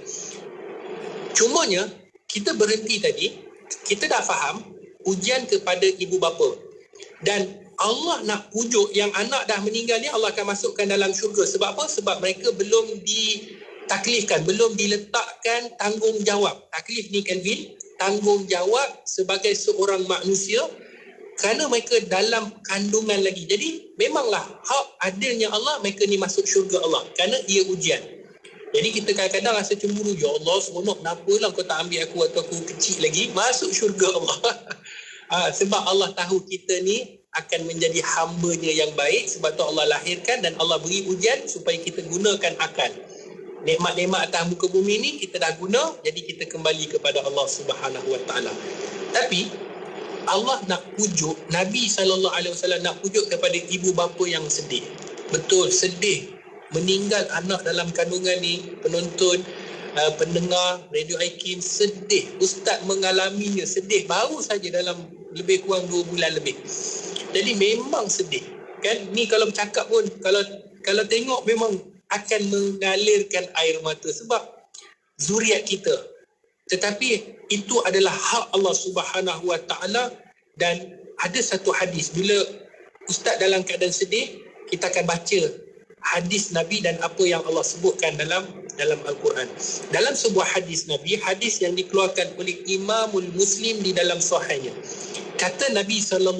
Cumanya, kita berhenti tadi, kita dah faham ujian kepada ibu bapa. Dan Allah nak pujuk yang anak dah meninggal ni, Allah akan masukkan dalam syurga. Sebab apa? Sebab mereka belum ditaklifkan, belum diletakkan tanggungjawab. Taklif ni, Kelvin, tanggungjawab sebagai seorang manusia kerana mereka dalam kandungan lagi. Jadi memanglah hak adilnya Allah mereka ni masuk syurga Allah kerana ia ujian. Jadi kita kadang-kadang rasa cemburu, ya Allah seronok, kenapalah kau tak ambil aku waktu aku kecil lagi masuk syurga Allah. Sebab Allah tahu kita ni akan menjadi hamba-Nya yang baik. Sebab tu Allah lahirkan dan Allah beri ujian supaya kita gunakan akal. Nikmat-nikmat atas muka bumi ni kita dah guna, jadi kita kembali kepada Allah Subhanahu Wa Taala. Tapi Allah nak pujuk, Nabi SAW nak pujuk kepada ibu bapa yang sedih. Betul, sedih. Meninggal anak dalam kandungan ni, penonton, pendengar Radio IKIM sedih. Ustaz mengalaminya sedih baru saja dalam lebih kurang 2 bulan lebih. Jadi memang sedih. Kan ni kalau bercakap pun, kalau tengok memang akan mengalirkan air mata sebab zuriat kita. Tetapi itu adalah hak Allah Subhanahu Wa Taala. Dan ada satu hadis, bila Ustaz dalam keadaan sedih, kita akan baca hadis Nabi dan apa yang Allah sebutkan dalam Al-Quran. Dalam sebuah hadis Nabi, hadis yang dikeluarkan oleh Imamul Muslim di dalam sahihnya. Kata Nabi SAW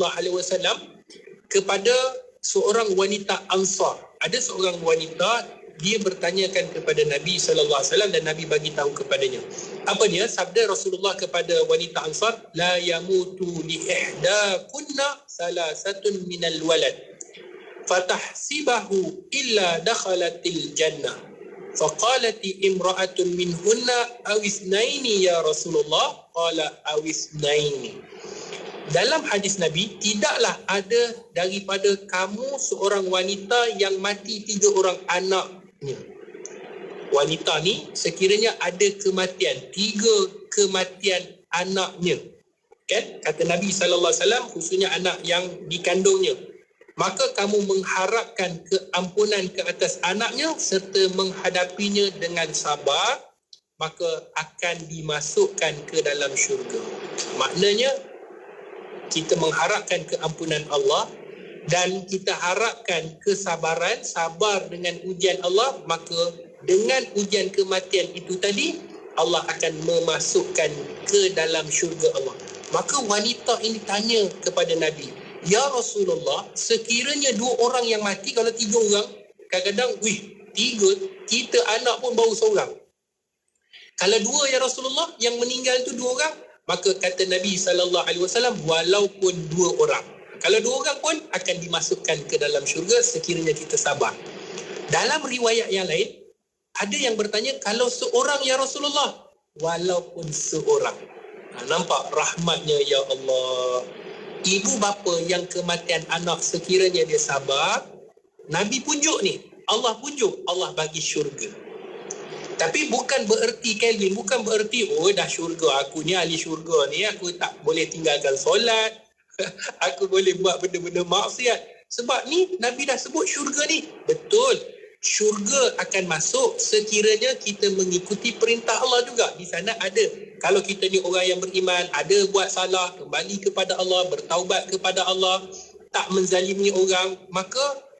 kepada seorang wanita Ansar. Ada seorang wanita, dia bertanyakan kepada Nabi SAW dan Nabi bagi tahu kepadanya. Apa dia? Sabda Rasulullah kepada wanita Ansar, la yamutu li ihdakunna salasatun minal walad fatahsibahu illa dakhalatil jannah. Faqalati imra'atun minhunna awisnaini ya Rasulullah, qala awisnaini. Dalam hadis Nabi, tidaklah ada daripada kamu seorang wanita yang mati 3 orang anaknya. Wanita ni sekiranya ada kematian, 3 kematian anaknya, kan? Kata Nabi SAW, khususnya anak yang dikandungnya, maka kamu mengharapkan keampunan ke atas anaknya serta menghadapinya dengan sabar, maka akan dimasukkan ke dalam syurga. Maknanya kita mengharapkan keampunan Allah dan kita harapkan kesabaran, sabar dengan ujian Allah, maka dengan ujian kematian itu tadi, Allah akan memasukkan ke dalam syurga Allah. Maka wanita ini tanya kepada Nabi, ya Rasulullah, sekiranya 2 orang yang mati, kalau 3 orang, kadang-kadang, 3, kita anak pun baru seorang. Kalau 2 ya Rasulullah, yang meninggal itu 2 orang, maka kata Nabi SAW, walaupun 2 orang. Kalau 2 orang pun akan dimasukkan ke dalam syurga sekiranya kita sabar. Dalam riwayat yang lain, ada yang bertanya, kalau seorang ya Rasulullah, walaupun seorang. Nampak rahmatnya ya Allah. Ibu bapa yang kematian anak sekiranya dia sabar, Nabi punjuk ni, Allah punjuk, Allah bagi syurga. Tapi bukan bererti Kelvin, bukan bererti dah syurga, aku ni ahli syurga ni, aku tak boleh tinggalkan solat, aku boleh buat benda-benda maksiat. Sebab ni Nabi dah sebut syurga ni. Betul, syurga akan masuk sekiranya kita mengikuti perintah Allah juga. Di sana ada, kalau kita ni orang yang beriman, ada buat salah, kembali kepada Allah, bertaubat kepada Allah, tak menzalimi orang, maka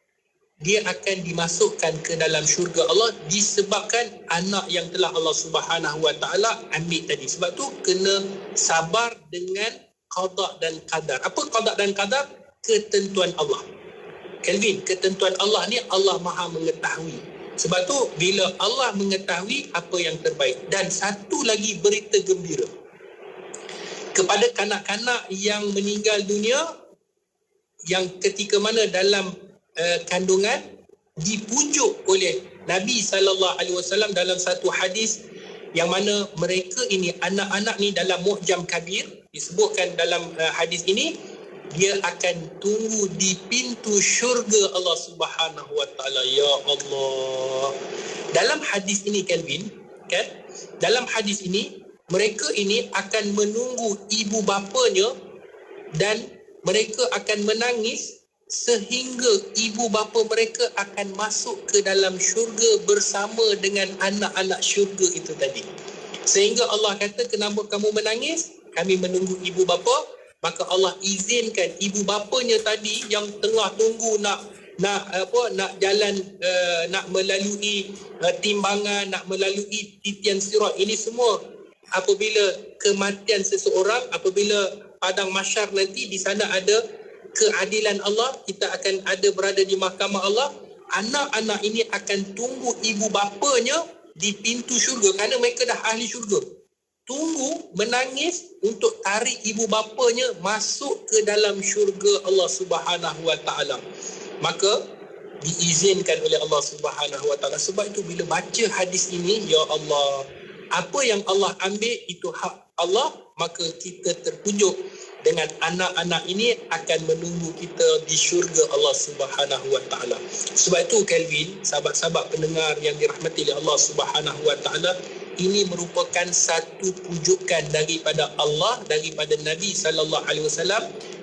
dia akan dimasukkan ke dalam syurga Allah disebabkan anak yang telah Allah Subhanahu Wa Taala ambil tadi. Sebab tu kena sabar dengan qada dan qadar. Apa qada dan qadar? Ketentuan Allah. Kelvin, ketentuan Allah ni Allah Maha mengetahui. Sebab tu bila Allah mengetahui apa yang terbaik. Dan satu lagi berita gembira kepada kanak-kanak yang meninggal dunia, yang ketika mana dalam kandungan, dipujuk oleh Nabi SAW dalam satu hadis yang mana mereka ini, anak-anak ni dalam Mu'jam Kabir, disebutkan dalam hadis ini, dia akan tunggu di pintu syurga Allah Subhanahu Wa Taala. Ya Allah. Dalam hadis ini Kelvin, kan? Dalam hadis ini, mereka ini akan menunggu ibu bapanya dan mereka akan menangis sehingga ibu bapa mereka akan masuk ke dalam syurga bersama dengan anak-anak syurga itu tadi. Sehingga Allah kata, kenapa kamu menangis? Kami menunggu ibu bapa. Maka Allah izinkan ibu bapanya tadi yang tengah tunggu nak jalan, nak melalui timbangan, nak melalui titian sirat, ini semua apabila kematian seseorang, apabila padang mahsyar nanti, di sana ada keadilan Allah, kita akan ada berada di mahkamah Allah. Anak-anak ini akan tunggu ibu bapanya di pintu syurga kerana mereka dah ahli syurga. Tunggu, menangis untuk tarik ibu bapanya masuk ke dalam syurga Allah Subhanahu Wa Taala. Maka diizinkan oleh Allah Subhanahu Wa Taala. Sebab itu bila baca hadis ini, ya Allah, apa yang Allah ambil itu hak Allah, maka kita terpujuk dengan anak-anak ini akan menunggu kita di syurga Allah Subhanahu Wa Taala. Sebab itu Kelvin, sahabat-sahabat pendengar yang dirahmati oleh Allah Subhanahu Wa Taala, ini merupakan satu pujukan daripada Allah, daripada Nabi SAW,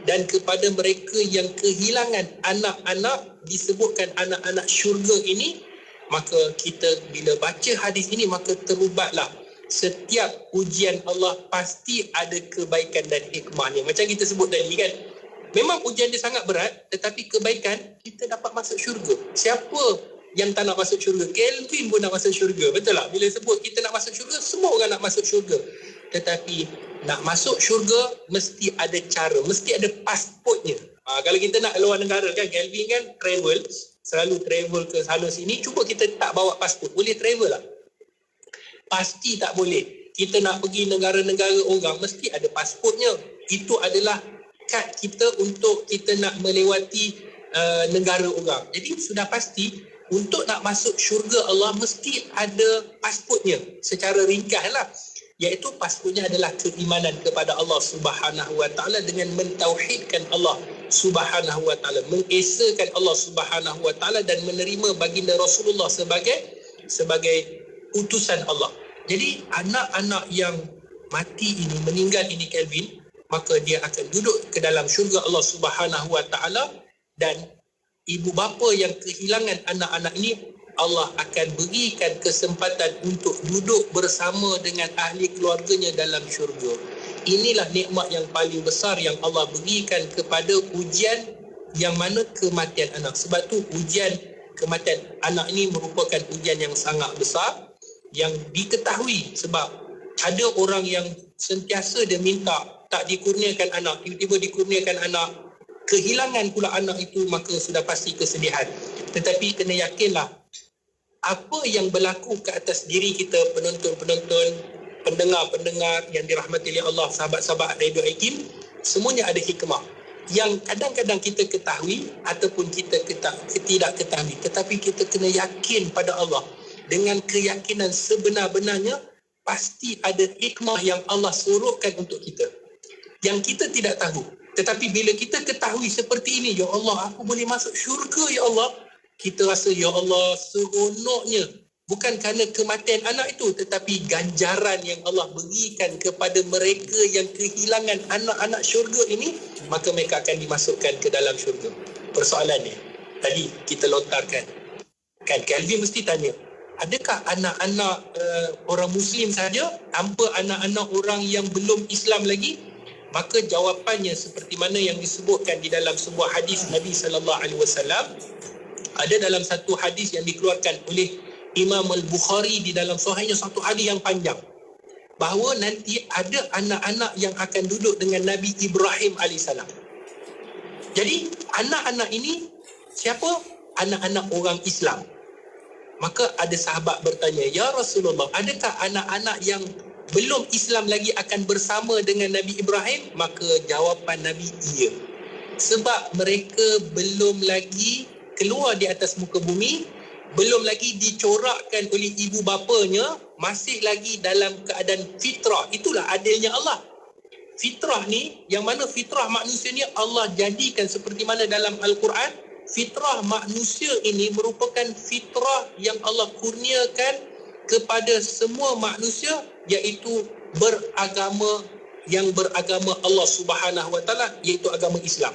dan kepada mereka yang kehilangan anak-anak, disebutkan anak-anak syurga ini, maka kita bila baca hadis ini, maka terubatlah. Setiap ujian Allah pasti ada kebaikan dan hikmahnya. Macam kita sebut tadi kan, memang ujian dia sangat berat, tetapi kebaikan, kita dapat masuk syurga. Siapa yang tak nak masuk syurga? Kelvin pun nak masuk syurga, betul tak? Bila sebut kita nak masuk syurga, semua orang nak masuk syurga. Tetapi nak masuk syurga mesti ada cara, mesti ada pasportnya. Kalau kita nak luar negara kan, Kelvin kan travel, selalu travel ke sana sini, cuba kita tak bawa pasport, boleh travel tak? Pasti tak boleh. Kita nak pergi negara-negara orang, mesti ada pasportnya. Itu adalah kad kita untuk kita nak melewati negara orang. Jadi sudah pasti untuk nak masuk syurga Allah mesti ada pasportnya secara ringkaslah, iaitu pasportnya adalah keimanan kepada Allah Subhanahu wa taala dengan mentauhidkan Allah Subhanahu wa taala, mengesakan Allah Subhanahu wa taala dan menerima baginda Rasulullah sebagai utusan Allah. Jadi anak-anak yang mati ini, meninggal ini Kelvin, maka dia akan duduk ke dalam syurga Allah Subhanahu wa taala, dan ibu bapa yang kehilangan anak-anak ini, Allah akan berikan kesempatan untuk duduk bersama dengan ahli keluarganya dalam syurga. Inilah nikmat yang paling besar yang Allah berikan kepada ujian yang mana kematian anak. Sebab tu ujian kematian anak ini merupakan ujian yang sangat besar yang diketahui, sebab ada orang yang sentiasa dia minta tak dikurniakan anak, tiba-tiba dikurniakan anak, kehilangan pula anak itu, maka sudah pasti kesedihan. Tetapi kena yakinlah, apa yang berlaku ke atas diri kita, penonton-penonton, pendengar-pendengar yang dirahmati oleh Allah, sahabat-sahabat Radio IKIM, semuanya ada hikmah yang kadang-kadang kita ketahui ataupun kita tidak ketahui. Tetapi kita kena yakin pada Allah. Dengan keyakinan sebenar-benarnya, pasti ada hikmah yang Allah suruhkan untuk kita, yang kita tidak tahu. Tetapi bila kita ketahui seperti ini, ya Allah, aku boleh masuk syurga, ya Allah, kita rasa, ya Allah, seronoknya. Bukan kerana kematian anak itu, tetapi ganjaran yang Allah berikan kepada mereka yang kehilangan anak-anak syurga ini, maka mereka akan dimasukkan ke dalam syurga. Persoalannya, tadi kita lontarkan. Kan Kelvin mesti tanya, adakah anak-anak orang Muslim saja tanpa anak-anak orang yang belum Islam lagi? Maka jawapannya seperti mana yang disebutkan di dalam sebuah hadis Nabi SAW. Ada dalam satu hadis yang dikeluarkan oleh Imam Al-Bukhari di dalam sahihnya, satu hadis yang panjang, bahawa nanti ada anak-anak yang akan duduk dengan Nabi Ibrahim AS. Jadi anak-anak ini siapa? Anak-anak orang Islam. Maka ada sahabat bertanya, ya Rasulullah, adakah anak-anak yang belum Islam lagi akan bersama dengan Nabi Ibrahim? Maka jawapan Nabi, iya. Sebab mereka belum lagi keluar di atas muka bumi, belum lagi dicorakkan oleh ibu bapanya, masih lagi dalam keadaan fitrah. Itulah adilnya Allah. Fitrah ni, yang mana fitrah manusia ni Allah jadikan seperti mana dalam Al-Quran. Fitrah manusia ini merupakan fitrah yang Allah kurniakan kepada semua manusia, iaitu beragama, yang beragama Allah Subhanahu Wa Taala, iaitu agama Islam.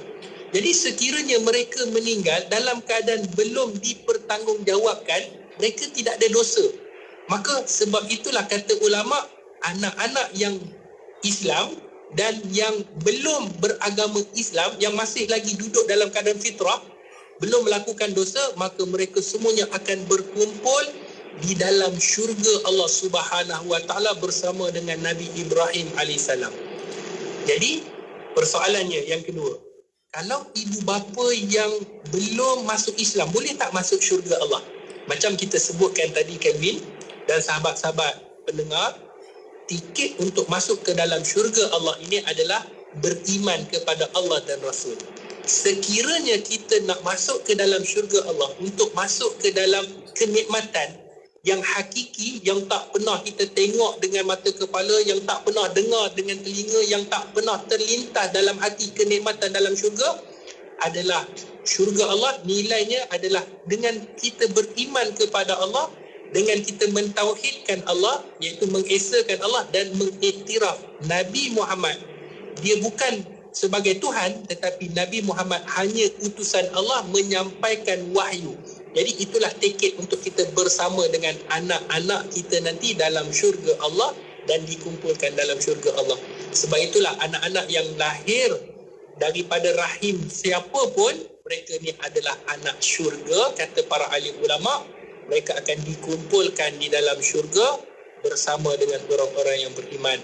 Jadi sekiranya mereka meninggal dalam keadaan belum dipertanggungjawabkan, mereka tidak ada dosa. Maka sebab itulah kata ulama, anak-anak yang Islam dan yang belum beragama Islam, yang masih lagi duduk dalam keadaan fitrah, belum melakukan dosa, maka mereka semuanya akan berkumpul di dalam syurga Allah Subhanahu Wa Taala bersama dengan Nabi Ibrahim AS. Jadi persoalannya yang kedua, kalau ibu bapa yang belum masuk Islam, boleh tak masuk syurga Allah? Macam kita sebutkan tadi Kelvin dan sahabat-sahabat pendengar, tiket untuk masuk ke dalam syurga Allah ini adalah beriman kepada Allah dan Rasul. Sekiranya kita nak masuk ke dalam syurga Allah, untuk masuk ke dalam kenikmatan yang hakiki, yang tak pernah kita tengok dengan mata kepala, yang tak pernah dengar dengan telinga, yang tak pernah terlintas dalam hati, kenikmatan dalam syurga adalah syurga Allah. Nilainya adalah dengan kita beriman kepada Allah, dengan kita mentauhidkan Allah, iaitu mengesakan Allah dan mengiktiraf Nabi Muhammad, dia bukan sebagai Tuhan, tetapi Nabi Muhammad hanya utusan Allah menyampaikan wahyu. Jadi itulah tiket untuk kita bersama dengan anak-anak kita nanti dalam syurga Allah dan dikumpulkan dalam syurga Allah. Sebab itulah anak-anak yang lahir daripada rahim siapa pun, mereka ni adalah anak syurga, kata para alim ulama. Mereka akan dikumpulkan di dalam syurga bersama dengan orang-orang yang beriman.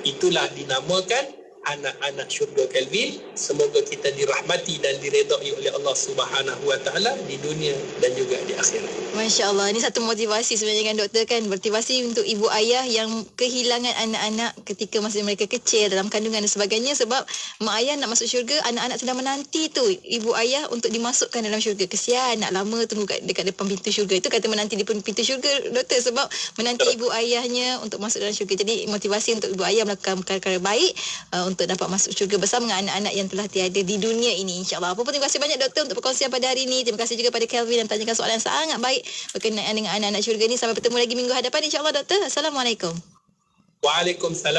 Itulah dinamakan anak-anak syurga Kelvin. Semoga kita dirahmati dan diredai oleh Allah Subhanahu Wa Taala di dunia dan juga di akhirat. Masya Allah, ini satu motivasi sebenarnya kan doktor kan. Motivasi untuk ibu ayah yang kehilangan anak-anak ketika masa mereka kecil dalam kandungan dan sebagainya. Sebab mak ayah nak masuk syurga, anak-anak sedang menanti tu ibu ayah untuk dimasukkan dalam syurga. Kesian nak lama tunggu dekat depan pintu syurga. Itu kata menanti di pintu syurga doktor, sebab menanti ibu ayahnya untuk masuk dalam syurga. Jadi motivasi untuk ibu ayah melakukan perkara baik untuk dapat masuk syurga bersama dengan anak-anak yang telah tiada di dunia ini, insyaAllah. Apa pun, terima kasih banyak doktor untuk perkongsian pada hari ini. Terima kasih juga pada Kelvin yang tanyakan soalan yang sangat baik berkenaan dengan anak-anak syurga ni. Sampai bertemu lagi minggu hadapan, insyaAllah doktor. Assalamualaikum. Waalaikumsalam.